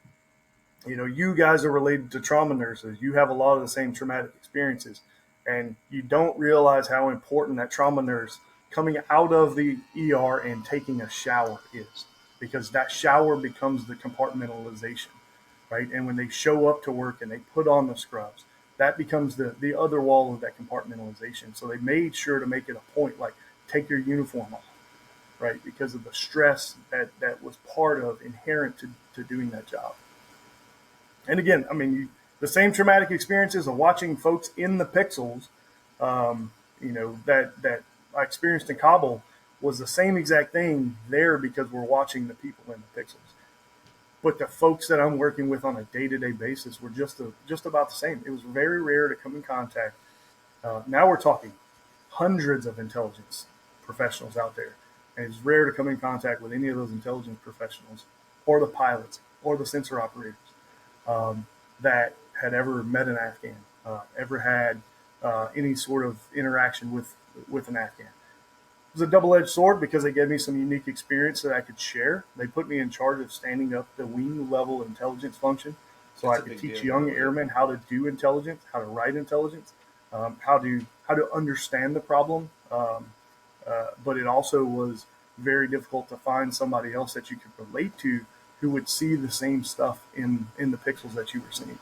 you guys are related to trauma nurses. You have a lot of the same traumatic experiences, and you don't realize how important that trauma nurse coming out of the ER and taking a shower is, because that shower becomes the compartmentalization, right? And when they show up to work and they put on the scrubs, that becomes the other wall of that compartmentalization. So they made sure to make it a point, like, take your uniform off, right? Because of the stress that was inherent to doing that job. And again, the same traumatic experiences of watching folks in the pixels, that I experienced in Kabul was the same exact thing there, because we're watching the people in the pixels. But the folks that I'm working with on a day-to-day basis were just about the same. It was very rare to come in contact. Now we're talking hundreds of intelligence professionals out there. And it's rare to come in contact with any of those intelligence professionals or the pilots or the sensor operators that had ever met an Afghan, ever had any sort of interaction with an Afghan. It was a double-edged sword because they gave me some unique experience that I could share. They put me in charge of standing up the wing level intelligence function, so I could teach young airmen how to do intelligence, how to write intelligence, how to understand the problem. But it also was very difficult to find somebody else that you could relate to who would see the same stuff in the pixels that you were seeing.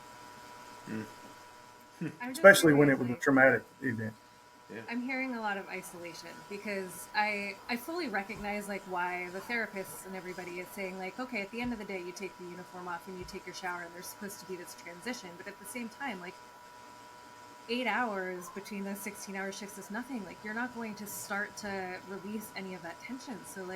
Especially when it was a traumatic event. Yeah. I'm hearing a lot of isolation, because I fully recognize why the therapists and everybody is saying okay, at the end of the day, you take the uniform off and you take your shower, and there's supposed to be this transition. But at the same time, 8 hours between those 16-hour shifts is nothing. You're not going to start to release any of that tension. So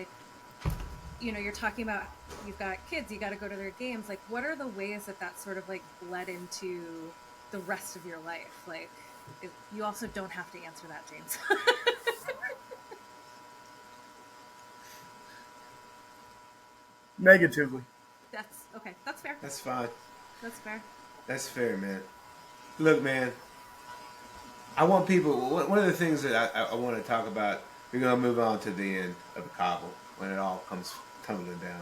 you're talking about, you've got kids, you got to go to their games. What are the ways that sort of bled into the rest of your life? You also don't have to answer that, James. Negatively. That's okay. That's fair. That's fine. That's fair. That's fair, man. Look, man, I want people, one of the things that I want to talk about, we're going to move on to the end of Kabul when it all comes tumbling down.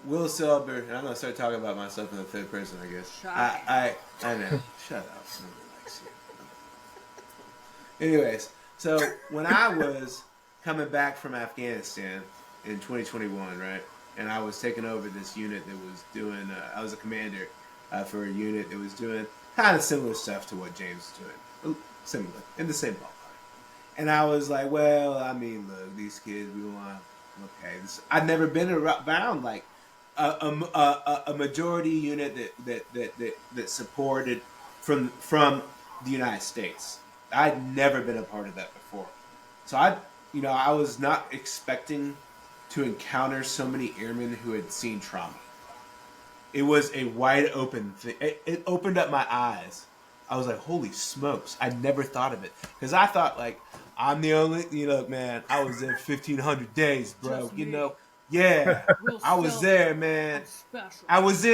Will Silber, and I'm going to start talking about myself in the third person, I guess. I know. Shut up. Nobody likes you. Anyways, so when I was coming back from Afghanistan in 2021, right, and I was taking over this unit that was doing, I was a commander for a unit that was doing kind of similar stuff to what James is doing. Similar, in the same ballpark. And I was like, look, these kids, we want... Okay, I've never been around a majority unit that supported from the United States. I'd never been a part of that before, so I was not expecting to encounter so many airmen who had seen trauma. It was a wide open thing. It opened up my eyes. I was like, holy smokes! I never thought of it, because I thought I'm the only, man, I was there 1,500 days, bro. Yeah, I was there, man. I was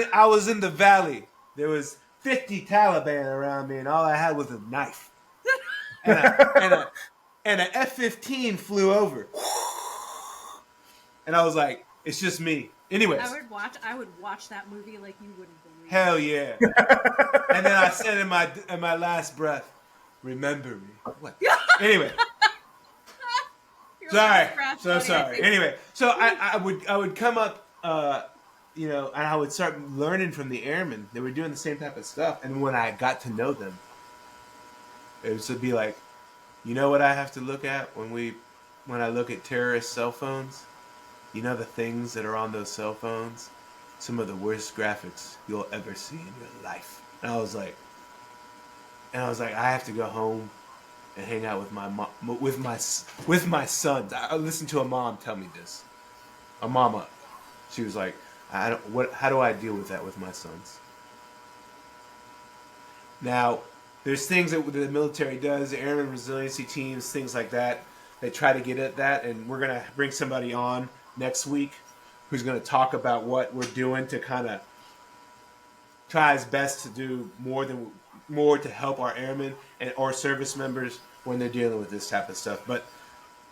in the valley. There was 50 Taliban around me, and all I had was a knife. And an F-15 flew over. And I was like, it's just me. Anyways. I would watch that movie like you wouldn't believe. Hell yeah. And then I said in my last breath, remember me. What? Anyway. Sorry, crash so buddy, I sorry. think. Anyway, so I would come up, and I would start learning from the airmen. They were doing the same type of stuff, and when I got to know them, it would be like, you know what I have to look at when I look at terrorist cell phones. You know the things that are on those cell phones, some of the worst graphics you'll ever see in your life. And I was like, I have to go home and hang out with my mom, with my sons. I listened to a mom tell me this. A mama, she was like, I don't what. How do I deal with that with my sons? Now, there's things that the military does, the airmen resiliency teams, things like that. They try to get at that, and we're gonna bring somebody on next week who's gonna talk about what we're doing to kind of try his best to do more to help our airmen and our service members when they're dealing with this type of stuff. But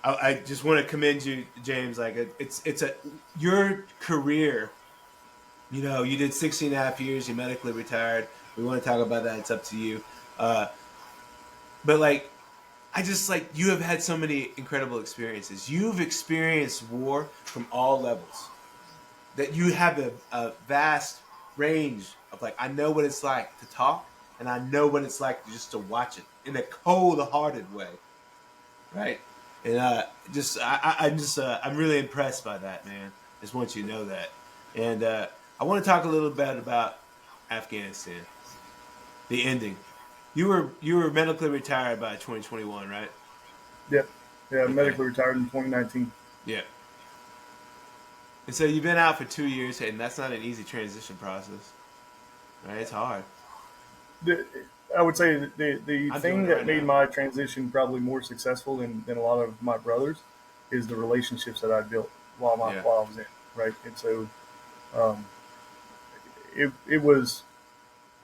I just want to commend you, James. Like it's your career. You did 16 and a half years. You medically retired. We want to talk about that. It's up to you. But like, I just like you have had so many incredible experiences. You've experienced war from all levels. That you have a vast range of like I know what it's like to talk, and I know what it's like just to watch it in a cold-hearted way, right? And I'm really impressed by that, man. Just want you to know that, and I want to talk a little bit about Afghanistan, the ending. You were medically retired by 2021, right? Yep. Yeah, Okay. medically retired in 2019. Yeah. And so you've been out for 2 years, and that's not an easy transition process, right? It's hard. I would say that the I'm doing thing it that right made now. my transition probably more successful than a lot of my brothers is the relationships that I built Yeah. while I was in, right? And so um, it was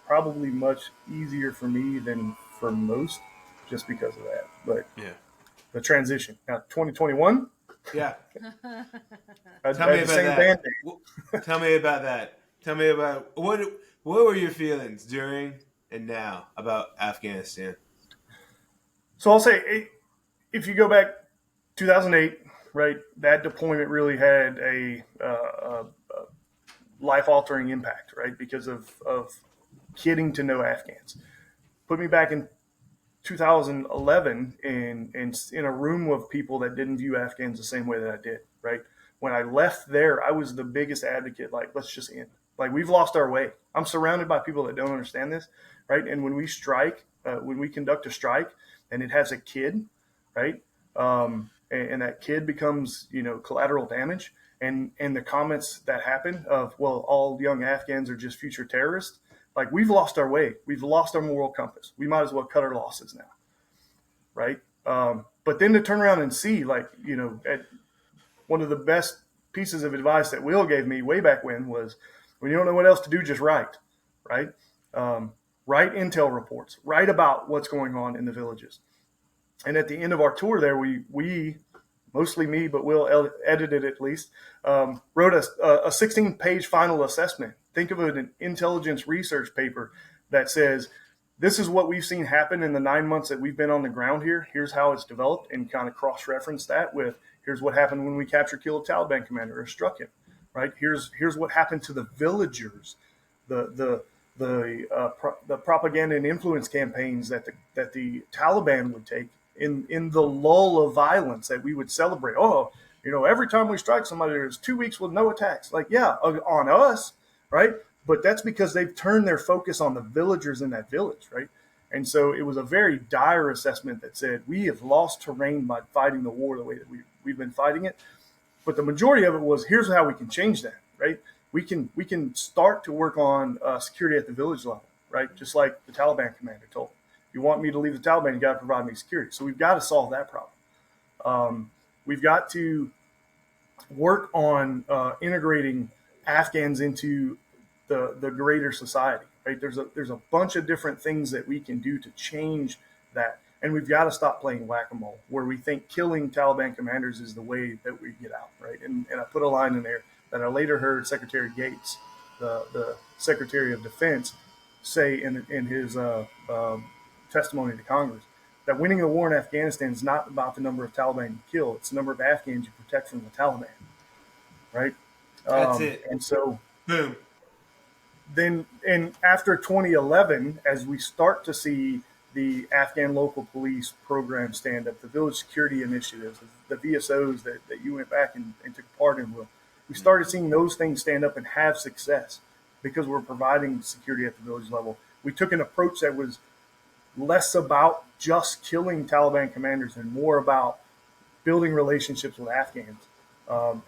probably much easier for me than for most just because of that. But Yeah. the transition. Now, 2021, Yeah. I Tell me had the about same that. band-aid. Tell me about that. Tell me about what were your feelings during and now about Afghanistan? So I'll say, if you go back 2008, right, that deployment really had a life-altering impact, right, because of getting to know Afghans. Put me back in 2011 in a room of people that didn't view Afghans the same way that I did, right? When I left there, I was the biggest advocate, like, let's just end. Like, we've lost our way. I'm surrounded by people that don't understand this, right? And when we strike, when we conduct a strike and it has a kid, right? And that kid becomes, collateral damage. And the comments that happen of, well, all young Afghans are just future terrorists. Like, we've lost our way. We've lost our moral compass. We might as well cut our losses now, right? But then to turn around and see, like, one of the best pieces of advice that Will gave me way back was when you don't know what else to do, just write, right? Write intel reports, write about what's going on in the villages. And at the end of our tour there, we mostly me, but Will edited at least, wrote a 16-page final assessment. Think of it an intelligence research paper that says, this is what we've seen happen in the 9 months that we've been on the ground here. Here's how it's developed, and kind of cross-reference that with here's what happened when we captured, killed a Taliban commander or struck him, right? Here's what happened to the villagers, the propaganda and influence campaigns that the Taliban would take in the lull of violence that we would celebrate. Oh, every time we strike somebody, there's 2 weeks with no attacks. Like, yeah, on us, right? But that's because they've turned their focus on the villagers in that village, right? And so it was a very dire assessment that said we have lost terrain by fighting the war the way that we've been fighting it. But the majority of it was here's how we can change that, right? We can start to work on security at the village level, right? Just like the Taliban commander told me. If you want me to leave the Taliban, you got to provide me security. So we've got to solve that problem. We've got to work on integrating Afghans into the greater society, right? There's a bunch of different things that we can do to change that. And we've got to stop playing whack-a-mole where we think killing Taliban commanders is the way that we get out, right? And I put a line in there that I later heard Secretary Gates, the Secretary of Defense, say in his testimony to Congress that winning the war in Afghanistan is not about the number of Taliban you kill; it's the number of Afghans you protect from the Taliban, right? That's it. And so Boom. then, and after 2011, as we start to see the Afghan local police program stand up, the village security initiatives, the VSOs that you went back and took part in, Will, we started seeing those things stand up and have success because we're providing security at the village level. We took an approach that was less about just killing Taliban commanders and more about building relationships with Afghans.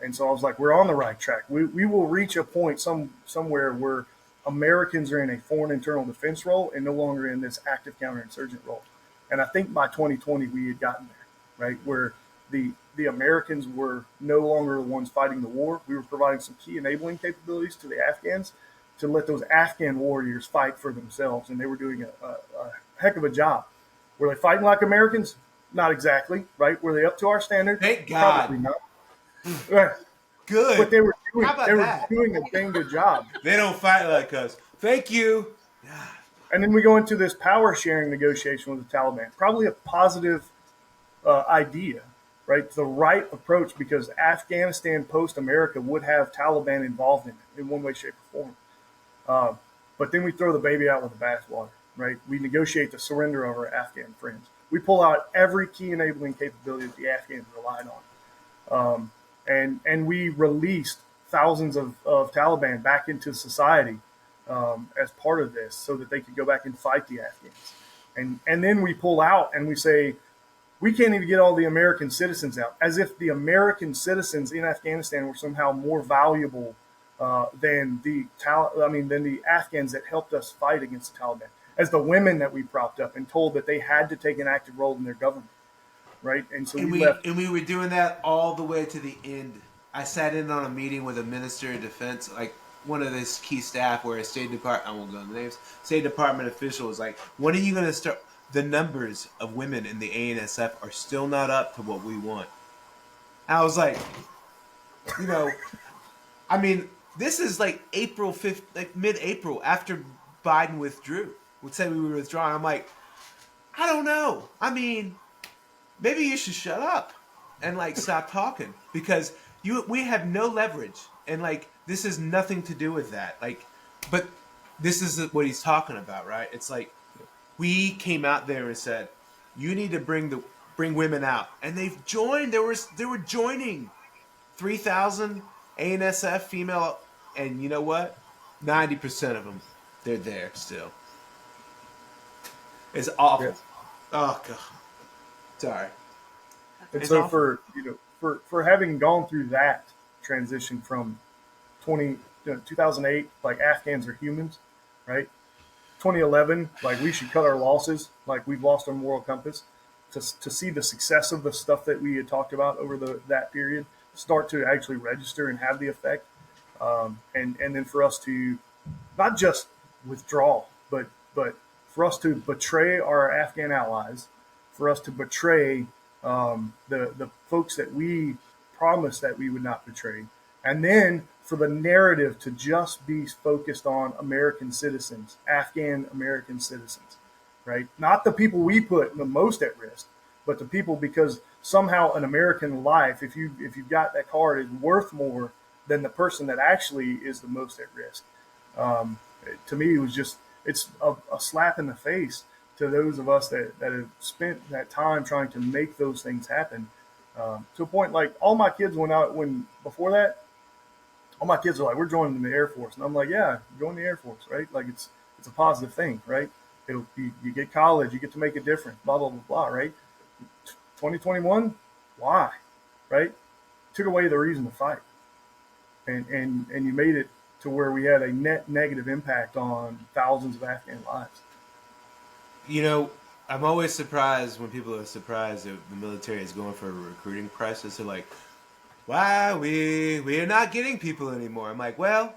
And so I was like, we're on the right track. We will reach a point somewhere where Americans are in a foreign internal defense role and no longer in this active counterinsurgent role. And I think by 2020 we had gotten there, right? Where the Americans were no longer the ones fighting the war. We were providing some key enabling capabilities to the Afghans to let those Afghan warriors fight for themselves. And they were doing a heck of a job. Were they fighting like Americans? Not exactly, right? Were they up to our standard? Thank God. Probably not. Right. Good. But they were How about doing that? a dang good job. They don't fight like us. Thank you. And then we go into this power sharing negotiation with the Taliban. Probably a positive idea, right? It's the right approach because Afghanistan post America would have Taliban involved in it in one way, shape, or form. But then we throw the baby out with the bathwater, right? We negotiate the surrender of our Afghan friends. We pull out every key enabling capability that the Afghans relied on. And we released thousands of Taliban back into society as part of this so that they could go back and fight the Afghans. And then we pull out and we say, we can't even get all the American citizens out, as if the American citizens in Afghanistan were somehow more valuable than the Afghans that helped us fight against the Taliban, as the women that we propped up and told that they had to take an active role in their government. Right, and so we left. And we were doing that all the way to the end. I sat in on a meeting with a minister of defense, like one of this key staff, where a State Department, I won't go into names, State Department official was like, "When are you going to start?" The numbers of women in the ANSF are still not up to what we want. I was like, I mean, this is like April 5th, like mid-April, after Biden withdrew. Would say we were withdrawing. I'm like, I don't know. I mean, maybe you should shut up and like stop talking because we have no leverage and like this has nothing to do with that. Like, but this is what he's talking about, right? It's like we came out there and said, you need to bring women out, and they've joined. They were joining 3,000 ANSF female, and you know what? 90% of them, they're there still. It's awful. Yes. Oh god. Sorry. And It's so awful. for having gone through that transition from 2008, like Afghans are humans, right? 2011, like we should cut our losses, like we've lost our moral compass. To see the success of the stuff that we had talked about over that period start to actually register and have the effect, and then for us to not just withdraw, but for us to betray our Afghan allies, for us to betray the folks that we promised that we would not betray, and then for the narrative to just be focused on American citizens, Afghan American citizens, right? Not the people we put the most at risk, but the people, because somehow an American life, if you've got that card, is worth more than the person that actually is the most at risk. To me, it's a slap in the face to those of us that have spent that time trying to make those things happen. To a point, like all my kids before that, all my kids are like, we're joining the Air Force. And I'm like, yeah, join the Air Force, right? Like it's a positive thing, right? You get college, you get to make a difference, blah, blah, blah, blah, right? 2021, why, right? Took away the reason to fight. And you made it to where we had a net negative impact on thousands of Afghan lives. I'm always surprised when people are surprised that the military is going for a recruiting crisis. They're like, why we are not getting people anymore. I'm like, well,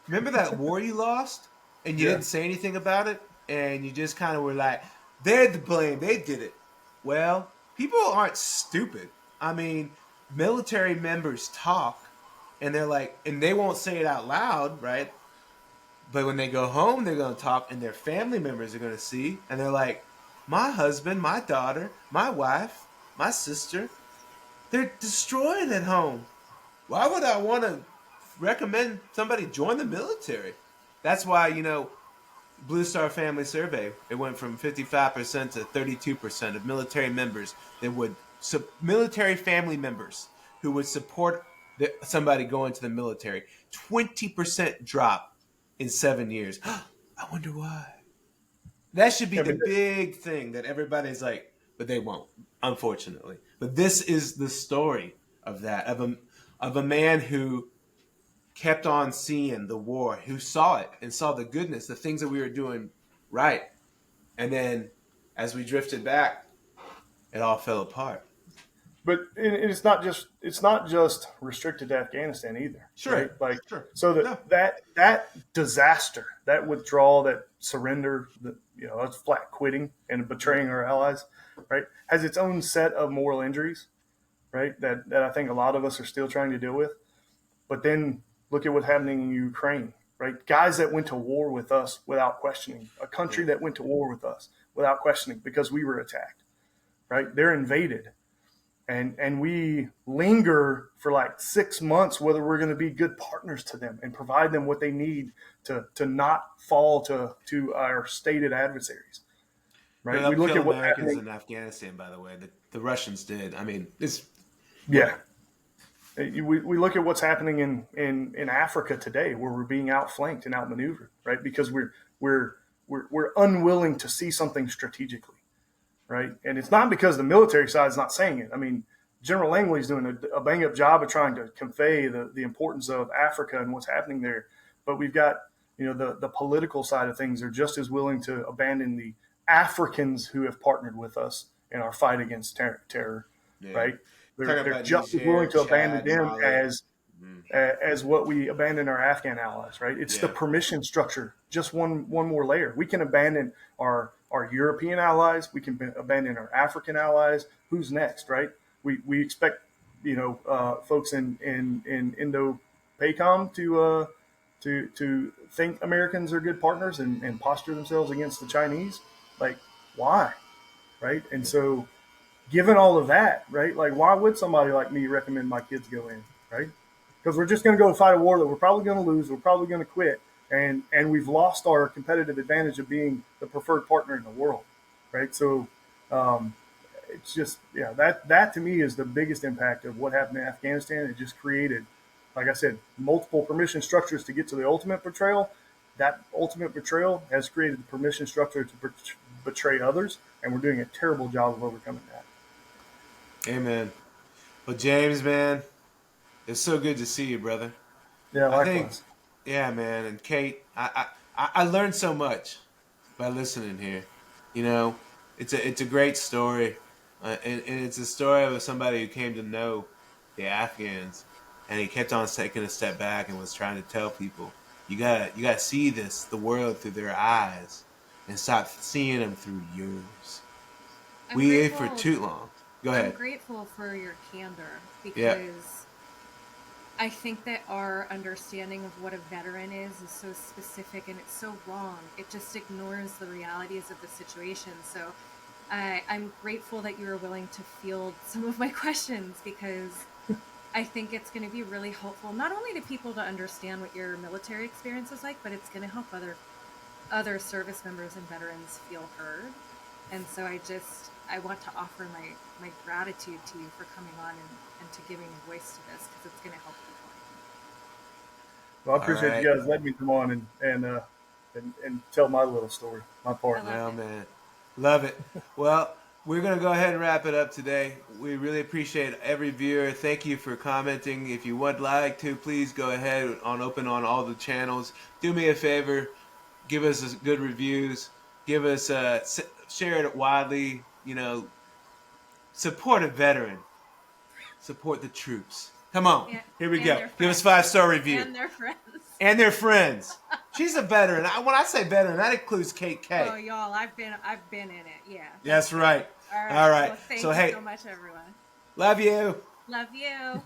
remember that war you lost and you didn't say anything about it, and you just kind of were like, they're the blame, they did it. Well, people aren't stupid. I mean, military members talk, and they're like, and they won't say it out loud, right? But when they go home, they're going to talk, and their family members are going to see, and they're like, my husband, my daughter, my wife, my sister, they're destroyed at home. Why would I want to recommend somebody join the military? That's why, Blue Star Family Survey, it went from 55% to 32% of military members that would, military family members who would support somebody going to the military. 20% drop in 7 years. I wonder why. That should be I the mean, big thing that everybody's like, but they won't, unfortunately. But this is the story of that, of a man who kept on seeing the war, who saw it and saw the goodness, the things that we were doing right. And then as we drifted back, it all fell apart. but it's not just restricted to Afghanistan either, Sure, right? Like, sure. so No. that disaster, that withdrawal, that surrender, that's flat quitting and betraying our allies, right, has its own set of moral injuries, right? That I think a lot of us are still trying to deal with. But then look at what's happening in Ukraine, right? Guys that went to war with us without questioning, a country that went to war with us without questioning because we were attacked, right? They're invaded. And we linger for like 6 months whether we're going to be good partners to them and provide them what they need to not fall to our stated adversaries, right? We We look killed at what's Americans happening. in Afghanistan, by the way. The Russians did. I mean, it's Yeah. We look at what's happening in Africa today, where we're being outflanked and outmaneuvered, right? Because we're unwilling to see something strategically, right? And it's not because the military side is not saying it. I mean, General Langley's doing a bang up job of trying to convey the importance of Africa and what's happening there. But we've got the political side of things are just as willing to abandon the Africans who have partnered with us in our fight against terror, yeah. right? Talking They're about just as Niger, willing to abandon Chad, them Mali. as what we abandon our Afghan allies, right? It's the permission structure, just one more layer. We can abandon our European allies. We can abandon our African allies. Who's next, right? We expect folks in Indo-PACOM to think Americans are good partners and posture themselves against the Chinese. Like, why, right? And so, given all of that, right? Like, why would somebody like me recommend my kids go in, right? Because we're just going to go fight a war that we're probably going to lose. We're probably going to quit, and we've lost our competitive advantage of being the preferred partner in the world, right? So, it's just that to me is the biggest impact of what happened in Afghanistan. It just created, like I said, multiple permission structures to get to the ultimate betrayal. That ultimate betrayal has created the permission structure to betray others, and we're doing a terrible job of overcoming that. Amen. Well, James, man, it's so good to see you, brother. Yeah, I think, likewise. yeah, man, and Kate, I learned so much by listening here. It's a great story, and it's a story of somebody who came to know the Afghans, and he kept on taking a step back and was trying to tell people, you gotta see the world through their eyes, and stop seeing them through yours. I'm We ate grateful. for too long. Go I'm ahead. grateful for your candor Yeah. because I think that our understanding of what a veteran is so specific and it's so wrong. It just ignores the realities of the situation. So I'm grateful that you were willing to field some of my questions because I think it's going to be really helpful, not only to people to understand what your military experience is like, but it's going to help other service members and veterans feel heard. And so I want to offer my gratitude to you for coming on and to giving a voice to this because it's going to help people. Well, I appreciate right. you guys letting me come on and tell my little story, my part. I love Well, it. man, love it. Well, we're gonna go ahead and wrap it up today. We really appreciate every viewer. Thank you for commenting. If you would like to, please go ahead open on all the channels. Do me a favor, give us good reviews. Give us share it widely. Support a veteran. Support the troops. Come on, here we And go. their Give us friends. 5-star review. And their friends. And their friends. She's a veteran. When I say veteran, that includes Kate K. Oh, y'all, I've been in it. Yeah. That's right. All right. All right. Well, thank So, you hey, so much, everyone. love you. Love you.